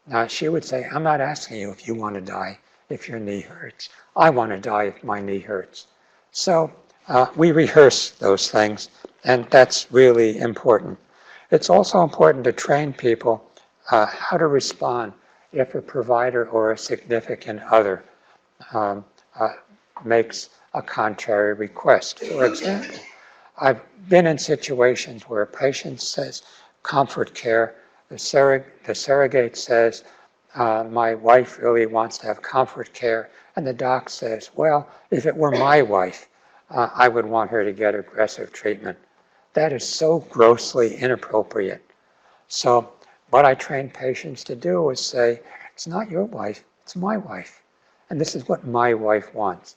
Now, she would say, I'm not asking you if you want to die if your knee hurts. I want to die if my knee hurts. So we rehearse those things, and that's really important. It's also important to train people how to respond if a provider or a significant other makes a contrary request. For example, I've been in situations where a patient says, comfort care, the surrogate says, my wife really wants to have comfort care, and the doc says, well, if it were my wife, I would want her to get aggressive treatment. That is so grossly inappropriate. So what I train patients to do is say, it's not your wife, it's my wife. And this is what my wife wants.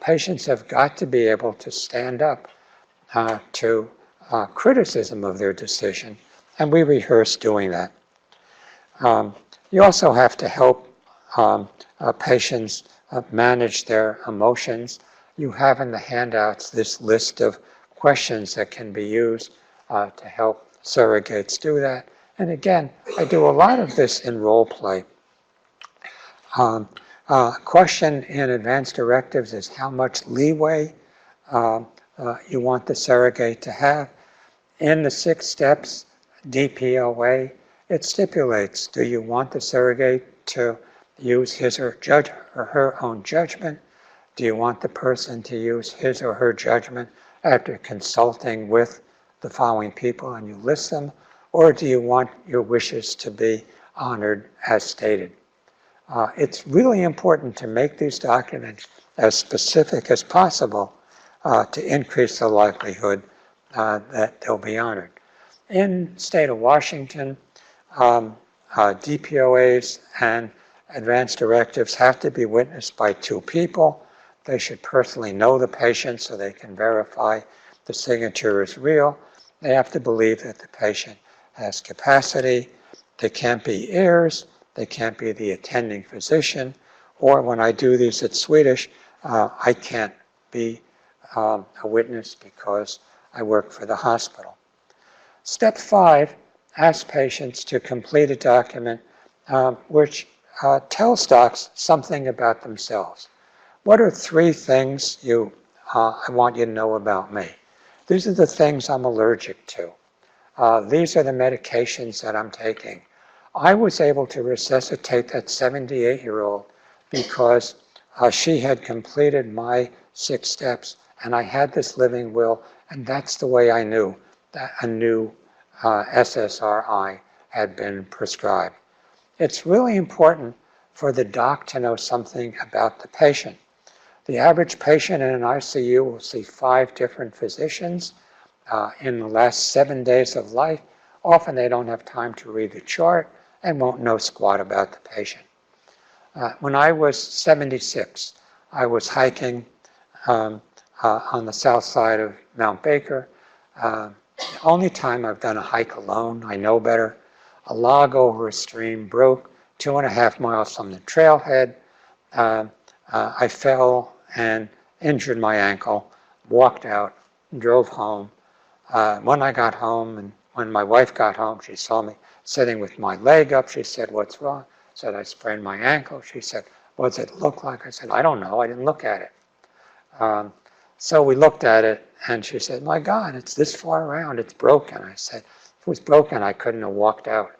Patients have got to be able to stand up to criticism of their decision, and we rehearse doing that. You also have to help patients manage their emotions. You have in the handouts this list of questions that can be used to help surrogates do that. And again, I do a lot of this in role play. Question in advanced directives is how much leeway you want the surrogate to have. In the 6 steps, DPOA, it stipulates, do you want the surrogate to use his or her own judgment? Do you want the person to use his or her judgment after consulting with the following people and you list them? Or do you want your wishes to be honored as stated? It's really important to make these documents as specific as possible to increase the likelihood that they'll be honored. In the state of Washington, DPOAs and advanced directives have to be witnessed by 2 people. They should personally know the patient so they can verify the signature is real. They have to believe that the patient has capacity. They can't be heirs. They can't be the attending physician. Or when I do these at Swedish, I can't be a witness because I work for the hospital. Step 5, ask patients to complete a document which tells docs something about themselves. What are 3 things I want you to know about me? These are the things I'm allergic to. These are the medications that I'm taking. I was able to resuscitate that 78-year-old because she had completed my 6 steps, and I had this living will, and that's the way I knew that a new SSRI had been prescribed. It's really important for the doc to know something about the patient. The average patient in an ICU will see 5 different physicians in the last 7 days of life. Often they don't have time to read the chart and won't know squat about the patient. When I was 76, I was hiking on the south side of Mount Baker. The only time I've done a hike alone, I know better. A log over a stream broke 2.5 miles from the trailhead. I fell and injured my ankle, walked out, drove home. When I got home and when my wife got home, she saw me sitting with my leg up. She said, "What's wrong?" I said, "I sprained my ankle." She said, "What does it look like?" I said, "I don't know. I didn't look at it." So we looked at it, and she said, "My God, it's this far around. It's broken." I said, "If it was broken, I couldn't have walked out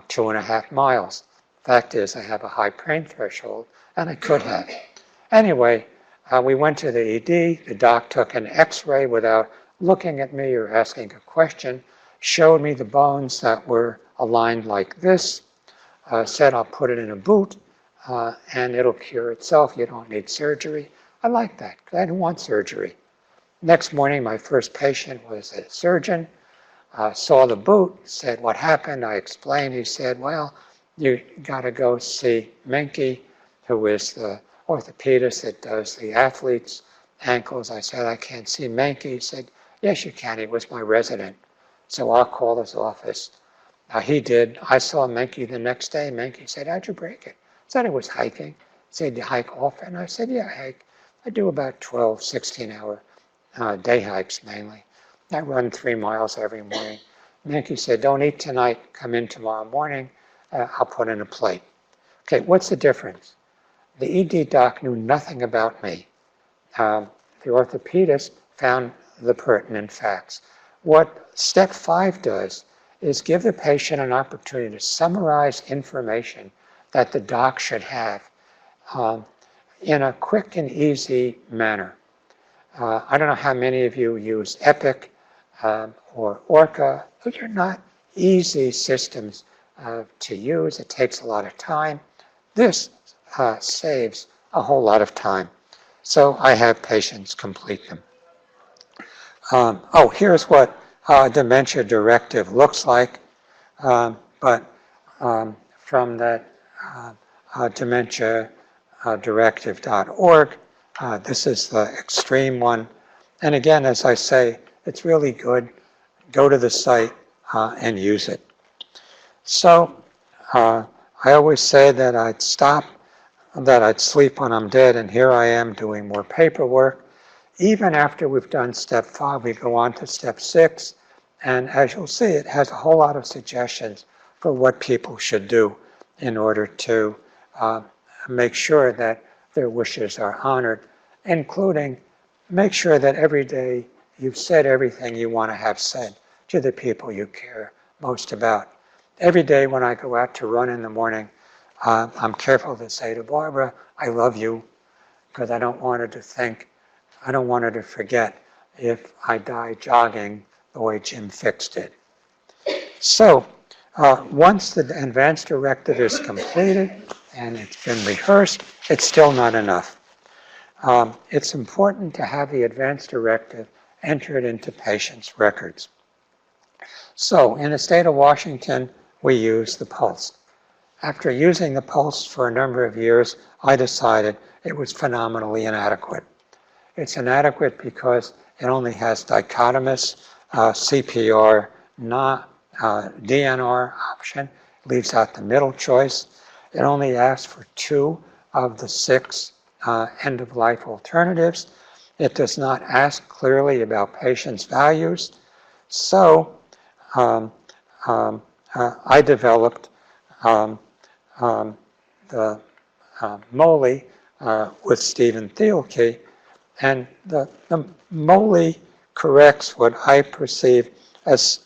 2.5 miles. Fact is, I have a high pain threshold, and I could have." Anyway, we went to the ED. The doc took an X-ray without looking at me or asking a question, showed me the bones that were aligned like this, said, "I'll put it in a boot, and it'll cure itself. You don't need surgery." I like that, because I didn't want surgery. Next morning, my first patient was a surgeon, saw the boot, said, "What happened?" I explained. He said, "Well, you got to go see Menke, who is the orthopedist that does the athletes' ankles." I said, "I can't see Menke." He said, "Yes, you can. He was my resident. So I'll call his office." He did. I saw Menke the next day. Menke said, "How'd you break it?" I said, "I was hiking." He said, "Do you hike often?" I said, "Yeah, I hike. I do about 12, 16-hour day hikes mainly. I run 3 miles every morning." Menke said, "Don't eat tonight. Come in tomorrow morning. I'll put in a plate." Okay, what's the difference? The ED doc knew nothing about me. The orthopedist found the pertinent facts. What step 5 does is give the patient an opportunity to summarize information that the doc should have in a quick and easy manner. I don't know how many of you use Epic or Orca. Those are not easy systems to use. It takes a lot of time. This saves a whole lot of time. So I have patients complete them. Here's what dementia directive looks like. But from that dementiadirective.org, this is the extreme one. And again, as I say, it's really good. Go to the site and use it. So I always say that I'd stop, that I'd sleep when I'm dead, and here I am doing more paperwork. Even after we've done step 5, we go on to step 6, and as you'll see, it has a whole lot of suggestions for what people should do in order to make sure that their wishes are honored, including make sure that every day you've said everything you want to have said to the people you care most about. Every day when I go out to run in the morning, I'm careful to say to Barbara, "I love you," because I don't want her to forget if I die jogging the way Jim Fix did. So once the advanced directive is completed and it's been rehearsed, it's still not enough. It's important to have the advanced directive entered into patients' records. So in the state of Washington, we use the pulse. After using the pulse for a number of years, I decided it was phenomenally inadequate. It's inadequate because it only has dichotomous CPR, not DNR option, leaves out the middle choice. It only asks for 2 of the 6 end-of-life alternatives. It does not ask clearly about patients' values. So I developed the MOLI with Stephen Thielke, and the MOLI corrects what I perceive as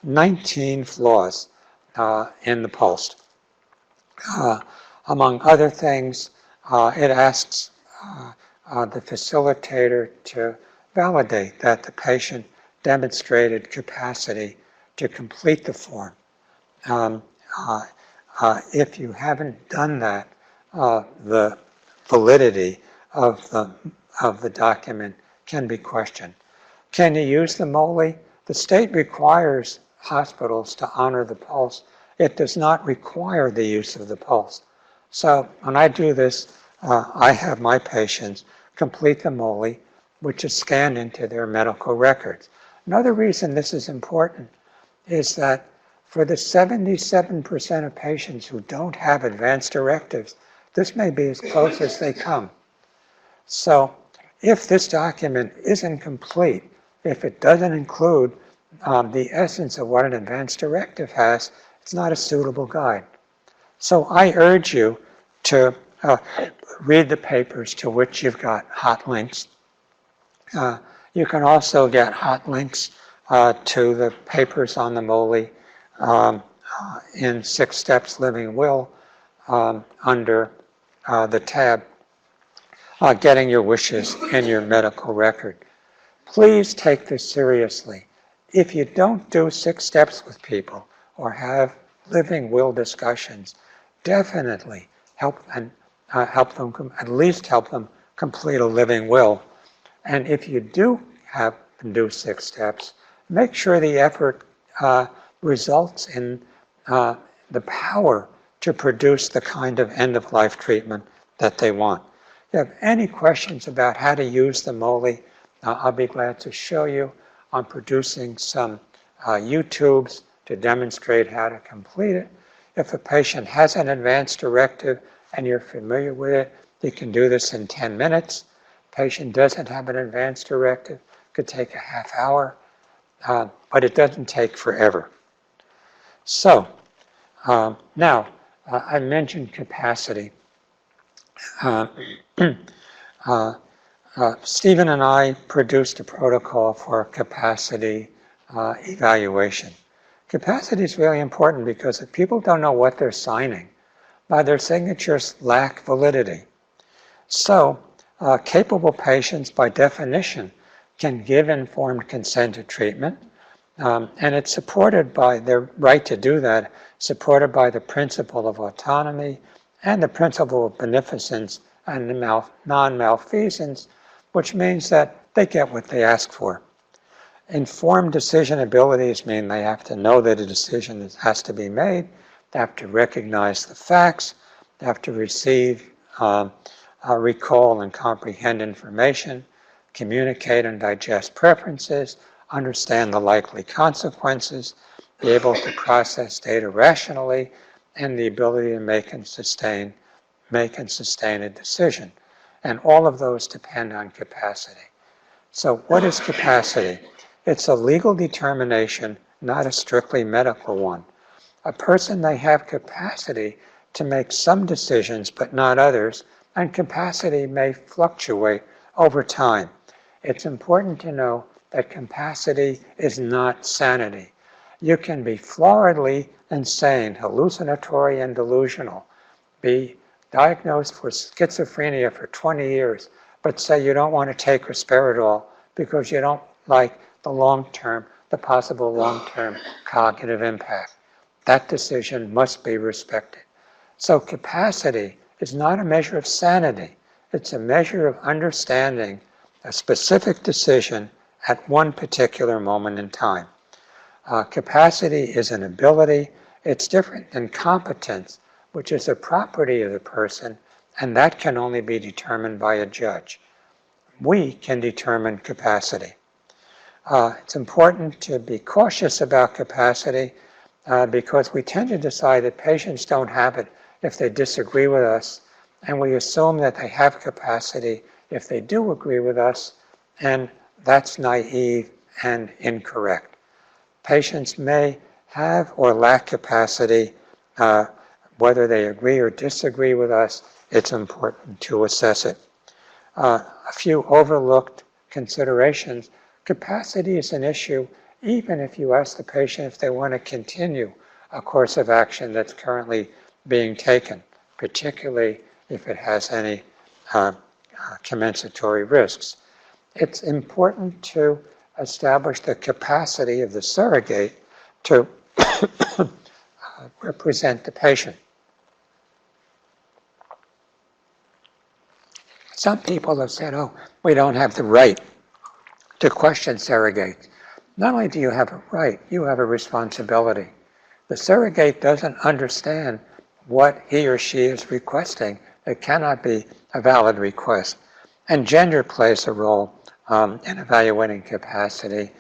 19 flaws in the pulse. Among other things, it asks the facilitator to validate that the patient demonstrated capacity to complete the form. If you haven't done that, the validity of the document can be questioned. Can you use the MOLI? The state requires hospitals to honor the pulse. It does not require the use of the pulse. So when I do this, I have my patients complete the MOLE, which is scanned into their medical records. Another reason this is important is that for the 77% of patients who don't have advanced directives, this may be as close as they come. So if this document isn't complete, if it doesn't include the essence of what an advanced directive has, it's not a suitable guide. So I urge you to read the papers to which you've got hot links. You can also get hot links to the papers on the MOLE in 6 Steps Living Will under the tab Getting Your Wishes in Your Medical Record. Please take this seriously. If you don't do 6 steps with people or have living will discussions, definitely help them, at least help them complete a living will. And if you do have them do 6 steps, make sure the effort results in the power to produce the kind of end-of-life treatment that they want. If you have any questions about how to use the MOLE, I'll be glad to show you. I'm producing some YouTubes to demonstrate how to complete it. If a patient has an advanced directive and you're familiar with it, you can do this in 10 minutes. Patient doesn't have an advanced directive, could take a half hour, but it doesn't take forever. So now, I mentioned capacity. Stephen and I produced a protocol for capacity evaluation. Capacity is really important because if people don't know what they're signing, their signatures lack validity. So, capable patients, by definition, can give informed consent to treatment, and it's supported by their right to do that, supported by the principle of autonomy and the principle of beneficence and non-malfeasance, which means that they get what they ask for. Informed decision abilities mean they have to know that a decision has to be made, they have to recognize the facts, they have to receive, recall and comprehend information, communicate and digest preferences, understand the likely consequences, be able to process data rationally, and the ability to make and sustain a decision. And all of those depend on capacity. So what is capacity? It's a legal determination, not a strictly medical one. A person may have capacity to make some decisions but not others, and capacity may fluctuate over time. It's important to know that capacity is not sanity. You can be floridly insane, hallucinatory and delusional, be diagnosed for schizophrenia for 20 years, but say you don't want to take risperidol because you don't like the possible long-term cognitive impact. That decision must be respected. So capacity is not a measure of sanity. It's a measure of understanding a specific decision at one particular moment in time. Capacity is an ability. It's different than competence, which is a property of the person, and that can only be determined by a judge. We can determine capacity. It's important to be cautious about capacity because we tend to decide that patients don't have it if they disagree with us, and we assume that they have capacity if they do agree with us, and that's naive and incorrect. Patients may have or lack capacity, whether they agree or disagree with us. It's important to assess it. A few overlooked considerations. Capacity is an issue even if you ask the patient if they want to continue a course of action that's currently being taken, particularly if it has any commensatory risks. It's important to establish the capacity of the surrogate to represent the patient. Some people have said, oh, we don't have the right to question surrogates. not only do you have a right, you have a responsibility. The surrogate doesn't understand what he or she is requesting. It cannot be a valid request. And gender plays a role in evaluating capacity.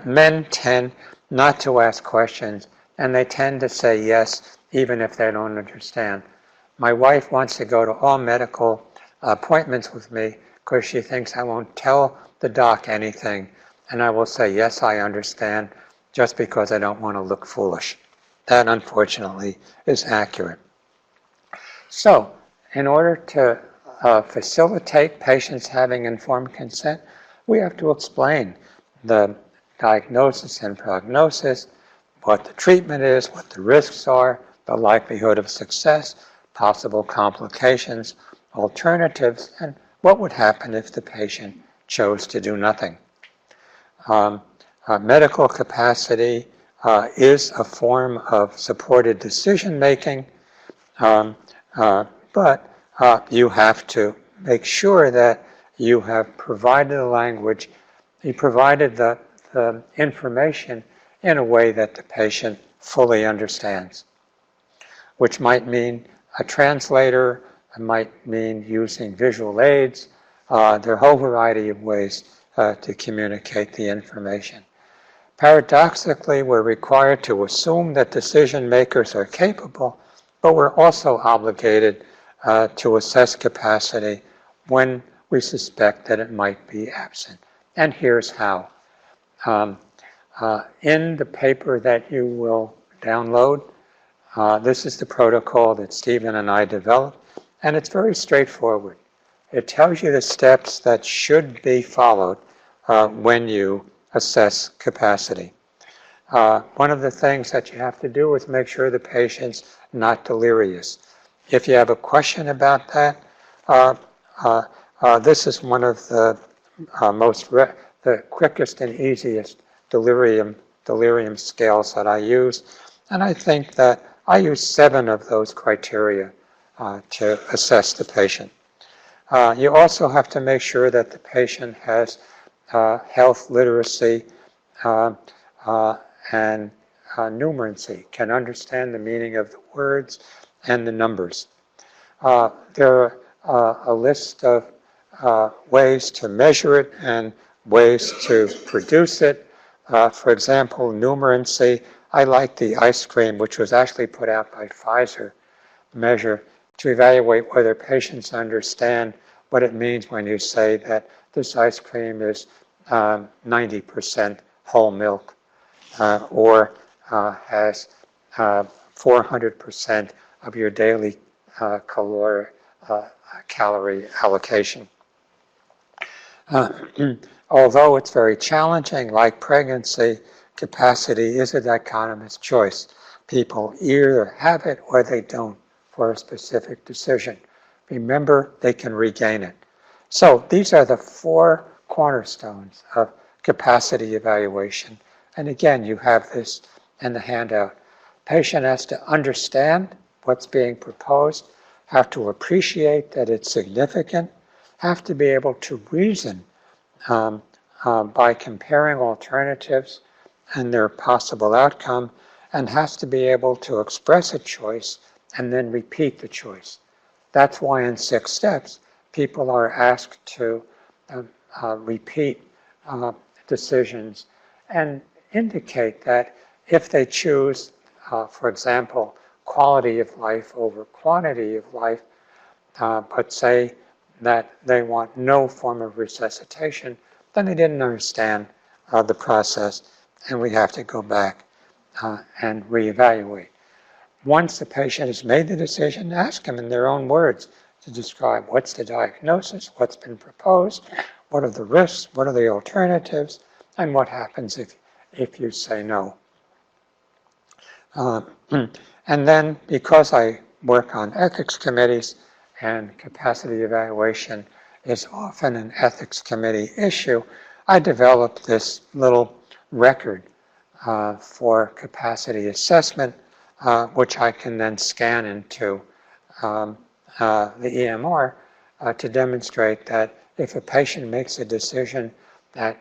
Men tend not to ask questions, and they tend to say yes, even if they don't understand. My wife wants to go to all medical appointments with me because she thinks I won't tell the doc anything, and I will say, yes, I understand, just because I don't want to look foolish. That, unfortunately, is accurate. So, in order to facilitate patients having informed consent, we have to explain the diagnosis and prognosis, what the treatment is, what the risks are, the likelihood of success, possible complications, alternatives, and what would happen if the patient chose to do nothing. Medical capacity is a form of supported decision-making, but you have to make sure that you have provided the language, you provided the information in a way that the patient fully understands, which might mean a translator, it might mean using visual aids. There are a whole variety of ways to communicate the information. Paradoxically, we're required to assume that decision makers are capable, but we're also obligated to assess capacity when we suspect that it might be absent. And here's how. In the paper that you will download, this is the protocol that Stephen and I developed, and it's very straightforward. It tells you the steps that should be followed when you assess capacity. One of the things that you have to do is make sure the patient's not delirious. If you have a question about that, this is one of the the quickest and easiest delirium scales that I use, and I think that I use 7 of those criteria to assess the patient. You also have to make sure that the patient has health literacy and numeracy, can understand the meaning of the words and the numbers. There are a list of ways to measure it and ways to produce it. For example, numeracy, I like the ice cream, which was actually put out by Pfizer, measure to evaluate whether patients understand what it means when you say that this ice cream is 90% whole milk or has 400% of your daily calorie allocation. Although it's very challenging, like pregnancy, capacity is a dichotomous choice. People either have it or they don't for a specific decision. Remember, they can regain it. So these are the 4 cornerstones of capacity evaluation. And again, you have this in the handout. Patient has to understand what's being proposed, have to appreciate that it's significant, have to be able to reason by comparing alternatives and their possible outcome, and has to be able to express a choice and then repeat the choice. That's why in 6 steps, people are asked to repeat decisions and indicate that if they choose, for example, quality of life over quantity of life, but say that they want no form of resuscitation, then they didn't understand the process, and we have to go back and reevaluate. Once the patient has made the decision, ask them in their own words to describe what's the diagnosis, what's been proposed, what are the risks, what are the alternatives, and what happens if you say no. And then, because I work on ethics committees and capacity evaluation is often an ethics committee issue, I developed this little record for capacity assessment, which I can then scan into the EMR to demonstrate that if a patient makes a decision that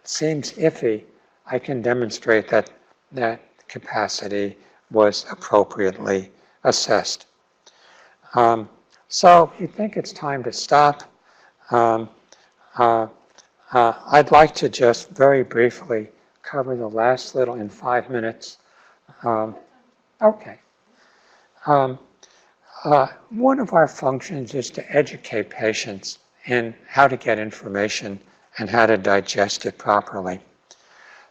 seems iffy, I can demonstrate that that capacity was appropriately assessed. So you think it's time to stop. I'd like to just very briefly cover the last little in 5 minutes. Okay. One of our functions is to educate patients in how to get information and how to digest it properly.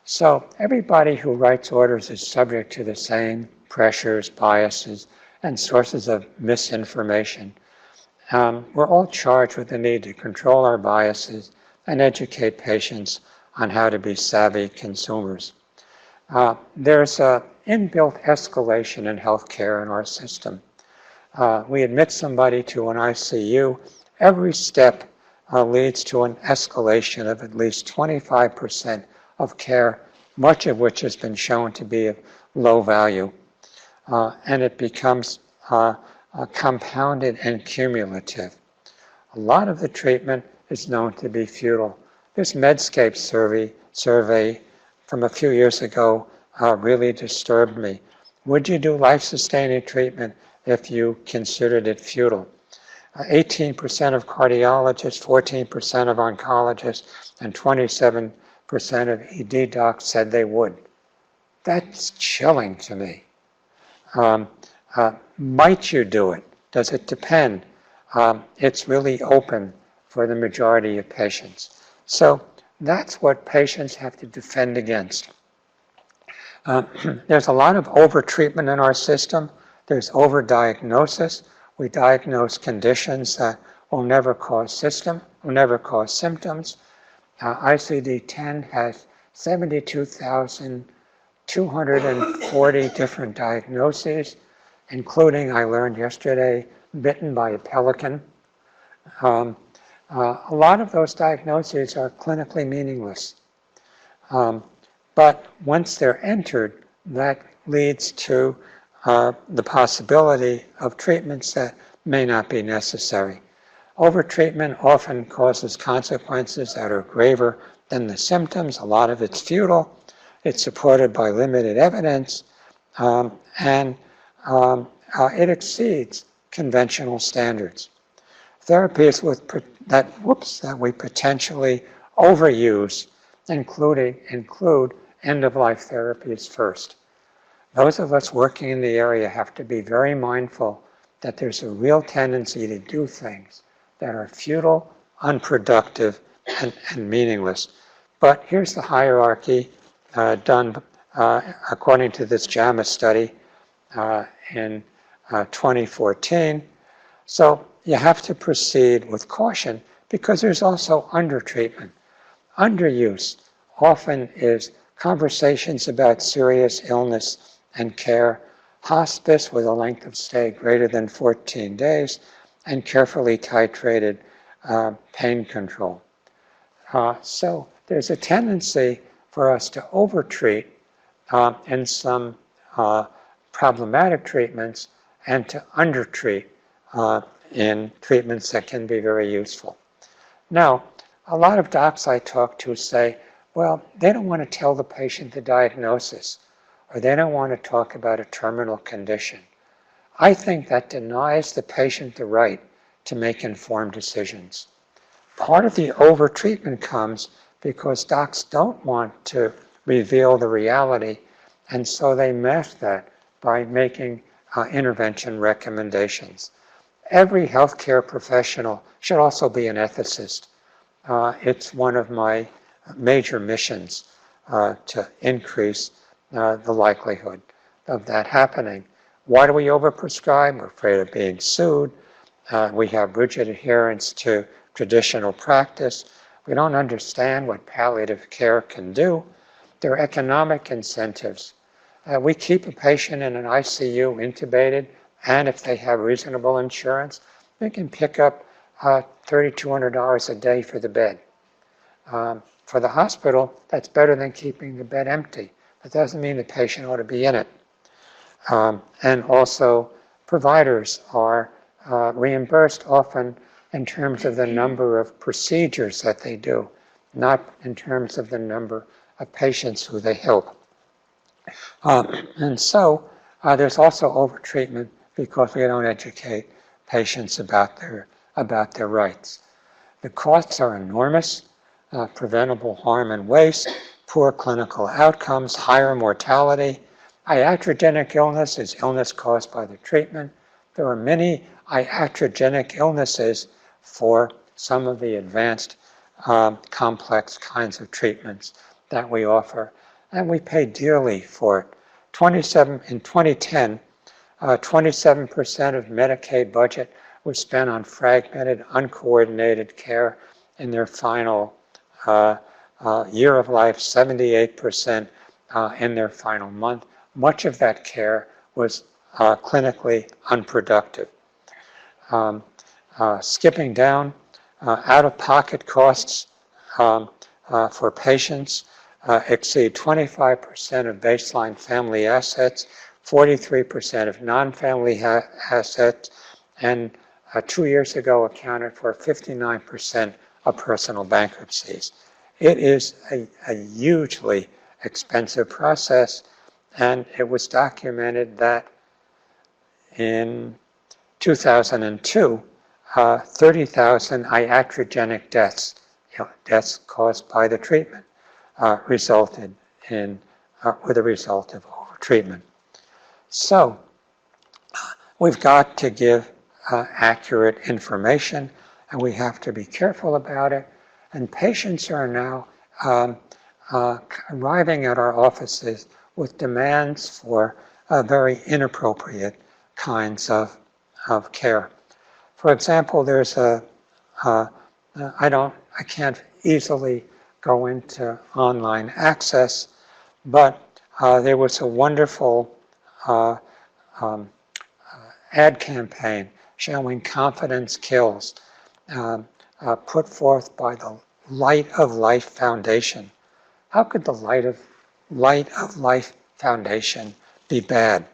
So everybody who writes orders is subject to the same pressures, biases, and sources of misinformation. We're all charged with the need to control our biases and educate patients on how to be savvy consumers. There's an inbuilt escalation in healthcare in our system. We admit somebody to an ICU. Every step leads to an escalation of at least 25% of care, much of which has been shown to be of low value. And it becomes compounded and cumulative. A lot of the treatment is known to be futile. This Medscape survey from a few years ago really disturbed me. Would you do life-sustaining treatment if you considered it futile? 18% of cardiologists, 14% of oncologists, and 27% of ED docs said they would. That's chilling to me. Might you do it? Does it depend? It's really open for the majority of patients. So that's what patients have to defend against. There's a lot of over-treatment in our system. There's over-diagnosis. We diagnose conditions that will never cause symptoms. ICD-10 has 72,240 different diagnoses, including, I learned yesterday, bitten by a pelican. A lot of those diagnoses are clinically meaningless. But once they're entered, that leads to the possibility of treatments that may not be necessary. Overtreatment often causes consequences that are graver than the symptoms. A lot of it's futile. It's supported by limited evidence, and it exceeds conventional standards. Therapies that we potentially overuse include end-of-life therapies first. Those of us working in the area have to be very mindful that there's a real tendency to do things that are futile, unproductive, and meaningless. But here's the hierarchy done according to this JAMA study in 2014. So you have to proceed with caution because there's also undertreatment. Underuse often is conversations about serious illness and care, hospice with a length of stay greater than 14 days, and carefully titrated pain control. So there's a tendency for us to overtreat in some problematic treatments and to undertreat in treatments that can be very useful. Now, a lot of docs I talk to say, well, they don't want to tell the patient the diagnosis, or they don't want to talk about a terminal condition. I think that denies the patient the right to make informed decisions. Part of the overtreatment comes because docs don't want to reveal the reality, and so they mask that by making intervention recommendations. Every healthcare professional should also be an ethicist. It's one of my major missions to increase the likelihood of that happening. Why do we overprescribe? We're afraid of being sued. We have rigid adherence to traditional practice. We don't understand what palliative care can do. There are economic incentives. We keep a patient in an ICU intubated, and if they have reasonable insurance, they can pick up $3,200 a day for the bed. For the hospital, that's better than keeping the bed empty. That doesn't mean the patient ought to be in it. And also, providers are reimbursed often in terms of the number of procedures that they do, not in terms of the number of patients who they help. And so there's also overtreatment because we don't educate patients about their rights. The costs are enormous, preventable harm and waste, poor clinical outcomes, higher mortality. Iatrogenic illness is illness caused by the treatment. There are many iatrogenic illnesses for some of the advanced complex kinds of treatments that we offer, and we pay dearly for it. In 2010, 27% of Medicaid budget was spent on fragmented, uncoordinated care in their final year of life, 78% in their final month. Much of that care was clinically unproductive. Skipping down, out-of-pocket costs for patients exceed 25% of baseline family assets, 43% of non-family assets, and 2 years ago accounted for 59% of personal bankruptcies. It is a hugely expensive process, and it was documented that in 2002, 30,000 iatrogenic deaths, deaths caused by the treatment, resulted in, with a result of overtreatment. So, we've got to give accurate information, and we have to be careful about it. And patients are now arriving at our offices with demands for very inappropriate kinds of care. For example, there's I can't easily go into online access, but there was a wonderful ad campaign showing confidence kills, put forth by the Light of Life Foundation. How could the Light of Life Foundation be bad?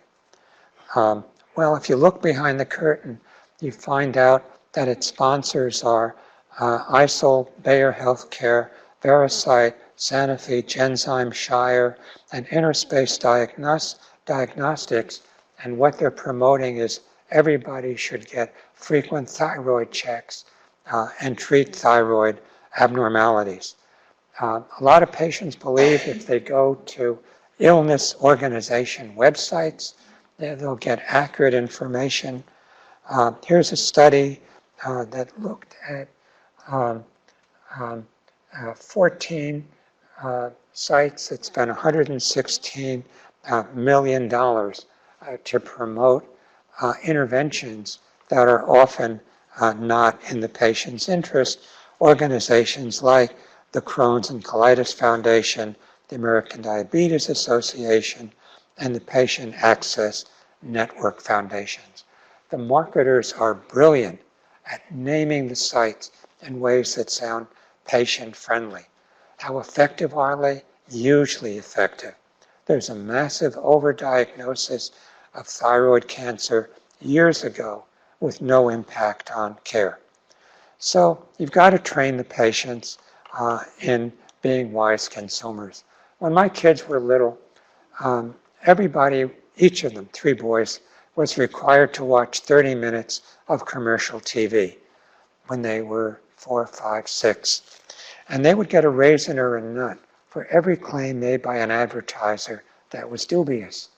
Well, if you look behind the curtain, you find out that its sponsors are ISIL, Bayer Healthcare, Veracyte, Sanofi, Genzyme, Shire, and Interspace Diagnostics. And what they're promoting is everybody should get frequent thyroid checks and treat thyroid abnormalities. A lot of patients believe if they go to illness organization websites, they'll get accurate information. Here's a study that looked at 14 sites that spent $116 million to promote interventions that are often not in the patient's interest. Organizations like the Crohn's and Colitis Foundation, the American Diabetes Association, and the Patient Access Network Foundations. The marketers are brilliant at naming the sites in ways that sound patient-friendly. How effective are they? Hugely effective. There's a massive overdiagnosis of thyroid cancer years ago with no impact on care. So you've got to train the patients in being wise consumers. When my kids were little, everybody, each of them, 3 boys, was required to watch 30 minutes of commercial TV when they were 4, 5, 6. And they would get a raisin or a nut for every claim made by an advertiser that was dubious.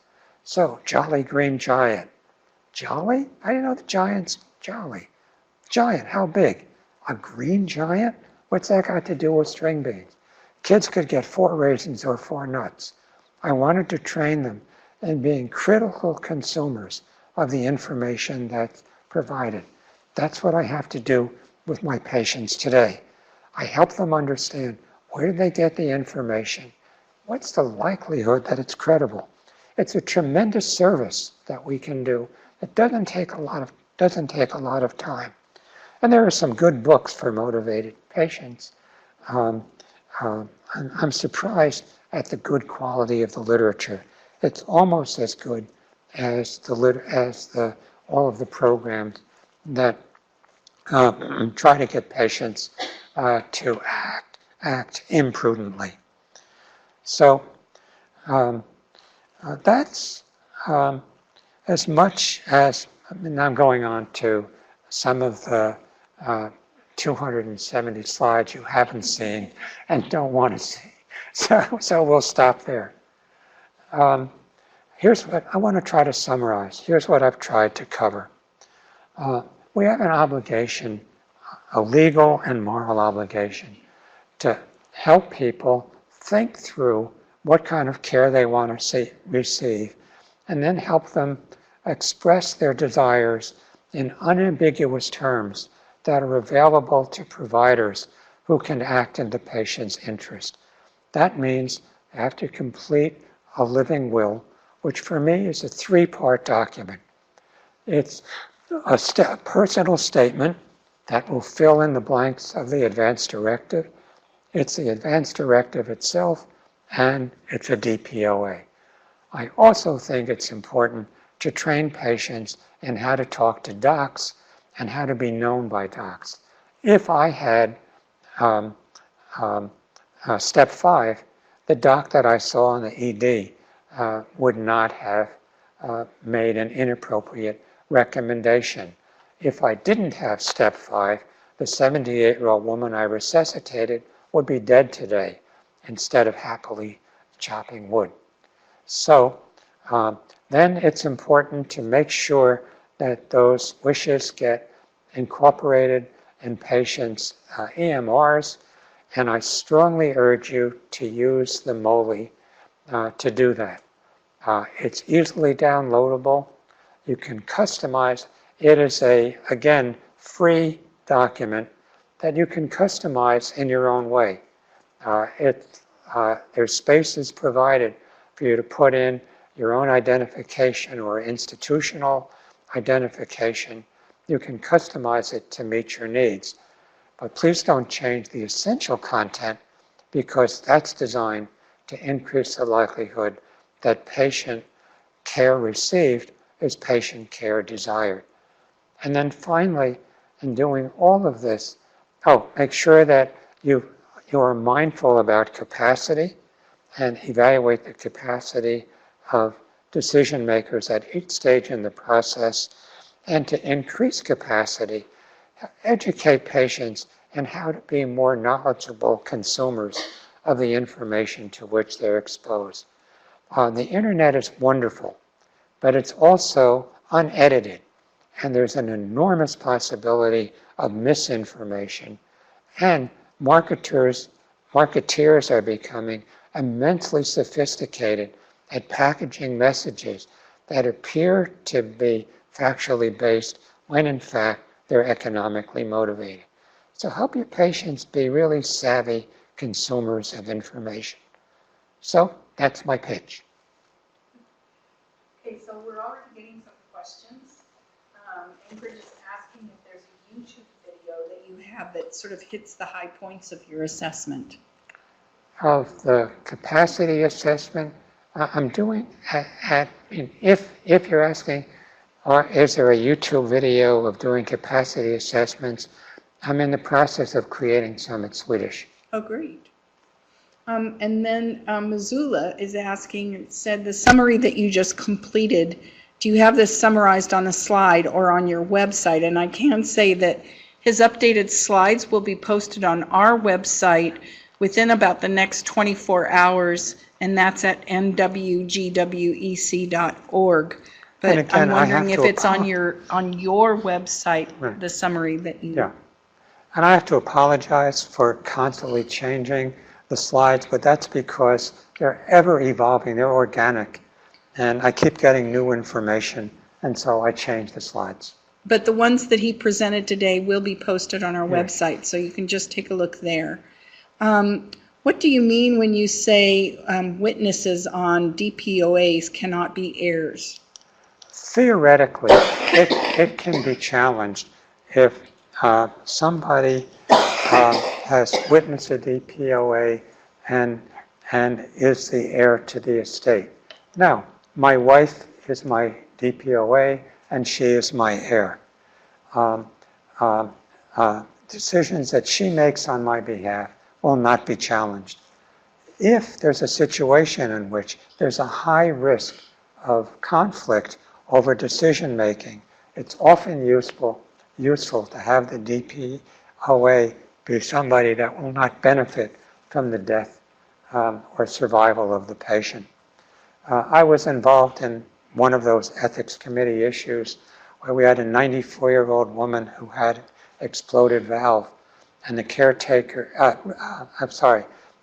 So, Jolly Green Giant. Jolly? I didn't know the giant's jolly. Giant, how big? A green giant? What's that got to do with string beans? Kids could get 4 raisins or 4 nuts. I wanted to train them in being critical consumers of the information that's provided. That's what I have to do with my patients today. I help them understand where did they get the information, what's the likelihood that it's credible. It's a tremendous service that we can do. It doesn't take a lot of time. And there are some good books for motivated patients. I'm surprised at the good quality of the literature. It's almost as good as all of the programs that try to get patients to act imprudently. So that's as much as, I mean, I'm going on to some of the 270 slides you haven't seen and don't want to see. So we'll stop there. Here's what I want to try to summarize. Here's what I've tried to cover. We have an obligation, a legal and moral obligation, to help people think through what kind of care they want to receive, and then help them express their desires in unambiguous terms that are available to providers who can act in the patient's interest. That means they have to complete a living will, which for me is a three-part document. It's a personal statement that will fill in the blanks of the advance directive. It's the advance directive itself, and it's a DPOA. I also think it's important to train patients in how to talk to docs and how to be known by docs. If I had step 5, the doc that I saw in the ED would not have made an inappropriate recommendation. If I didn't have step 5, the 78-year-old woman I resuscitated would be dead today instead of happily chopping wood. So then it's important to make sure that those wishes get incorporated in patients' EMRs, and I strongly urge you to use the MOLI to do that. It's easily downloadable. You can customize. It is a, again, free document that you can customize in your own way. There's spaces provided for you to put in your own identification or institutional identification. You can customize it to meet your needs. But please don't change the essential content, because that's designed to increase the likelihood that patient care received is patient care desired. And then finally, in doing all of this, make sure that you are mindful about capacity and evaluate the capacity of decision makers at each stage in the process, and to increase capacity, educate patients in how to be more knowledgeable consumers of the information to which they're exposed. The internet is wonderful, but it's also unedited, and there's an enormous possibility of misinformation, and marketeers are becoming immensely sophisticated at packaging messages that appear to be factually based when in fact they're economically motivated. So help your patients be really savvy consumers of information. So that's my pitch. Okay, so we're already getting some questions. Ingrid is asking if there's a YouTube video that you have that sort of hits the high points of your assessment. Of the capacity assessment, I'm doing if you're asking, is there a YouTube video of doing capacity assessments, I'm in the process of creating some in Swedish. Oh, great. And then Missoula is asking, said the summary that you just completed, do you have this summarized on a slide or on your website? And I can say that his updated slides will be posted on our website within about the next 24 hours, and that's at nwgwec.org. But again, I'm wondering if it's on your website, right, the summary that you... Yeah. And I have to apologize for constantly changing the slides, but that's because they're ever evolving, they're organic, and I keep getting new information, and so I change the slides. But the ones that he presented today will be posted on our website, so you can just take a look there. What do you mean when you say witnesses on DPOAs cannot be heirs? Theoretically, it can be challenged if somebody has witnessed a DPOA and is the heir to the estate. Now, my wife is my DPOA and she is my heir. Decisions that she makes on my behalf will not be challenged. if there's a situation in which there's a high risk of conflict over decision making, it's often useful to have the DPOA be somebody that will not benefit from the death or survival of the patient. I was involved in one of those ethics committee issues where we had a 94-year-old woman who had exploded valve, and the caretaker,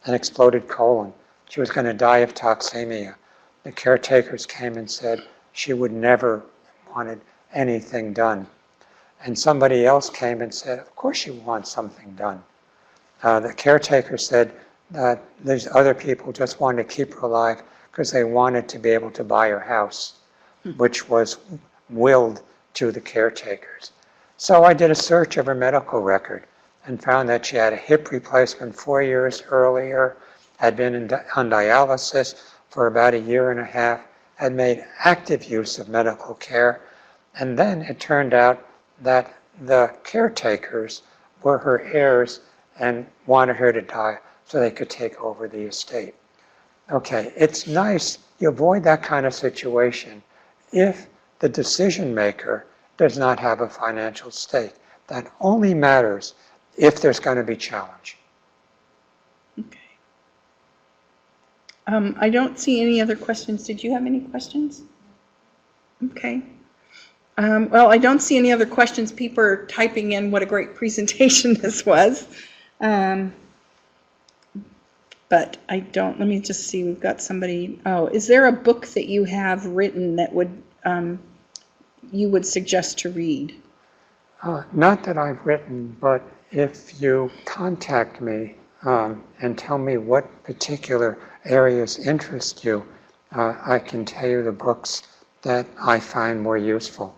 an exploded colon. She was going to die of toxemia. The caretakers came and said she would never wanted anything done. And somebody else came and said, of course she wants something done. The caretaker said that these other people just wanted to keep her alive because they wanted to be able to buy her house, which was willed to the caretakers. So I did a search of her medical record and found that she had a hip replacement 4 years earlier, had been on dialysis for about 1.5 years, had made active use of medical care, and then it turned out that the caretakers were her heirs and wanted her to die so they could take over the estate. Okay, it's nice, you avoid that kind of situation if the decision maker does not have a financial stake. That only matters if there's going to be challenge. Okay. I don't see any other questions. Did you have any questions? Okay. Well, I don't see any other questions. People are typing in what a great presentation this was. But I don't, let me just see, we've got somebody, oh, is there a book that you have written that would, you would suggest to read? Not that I've written, but if you contact me and tell me what particular areas interest you, I can tell you the books that I find more useful.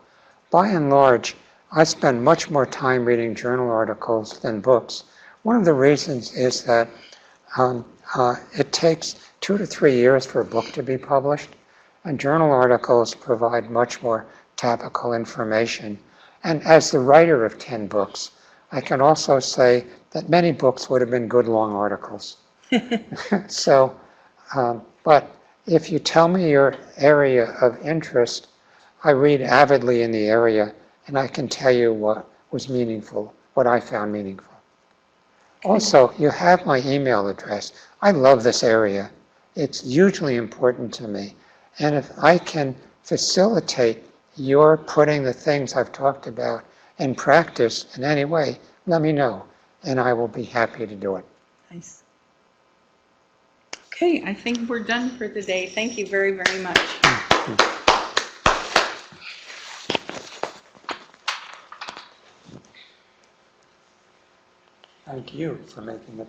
By and large, I spend much more time reading journal articles than books. One of the reasons is that it takes 2 to 3 years for a book to be published, and journal articles provide much more topical information. And as the writer of 10 books, I can also say that many books would have been good long articles. So, but if you tell me your area of interest, I read avidly in the area, and I can tell you what was meaningful, what I found meaningful. Also, you have my email address. I love this area. It's hugely important to me. And if I can facilitate your putting the things I've talked about in practice in any way, let me know, and I will be happy to do it. Nice. Okay, I think we're done for the day. Thank you very, very much. Thank you for making the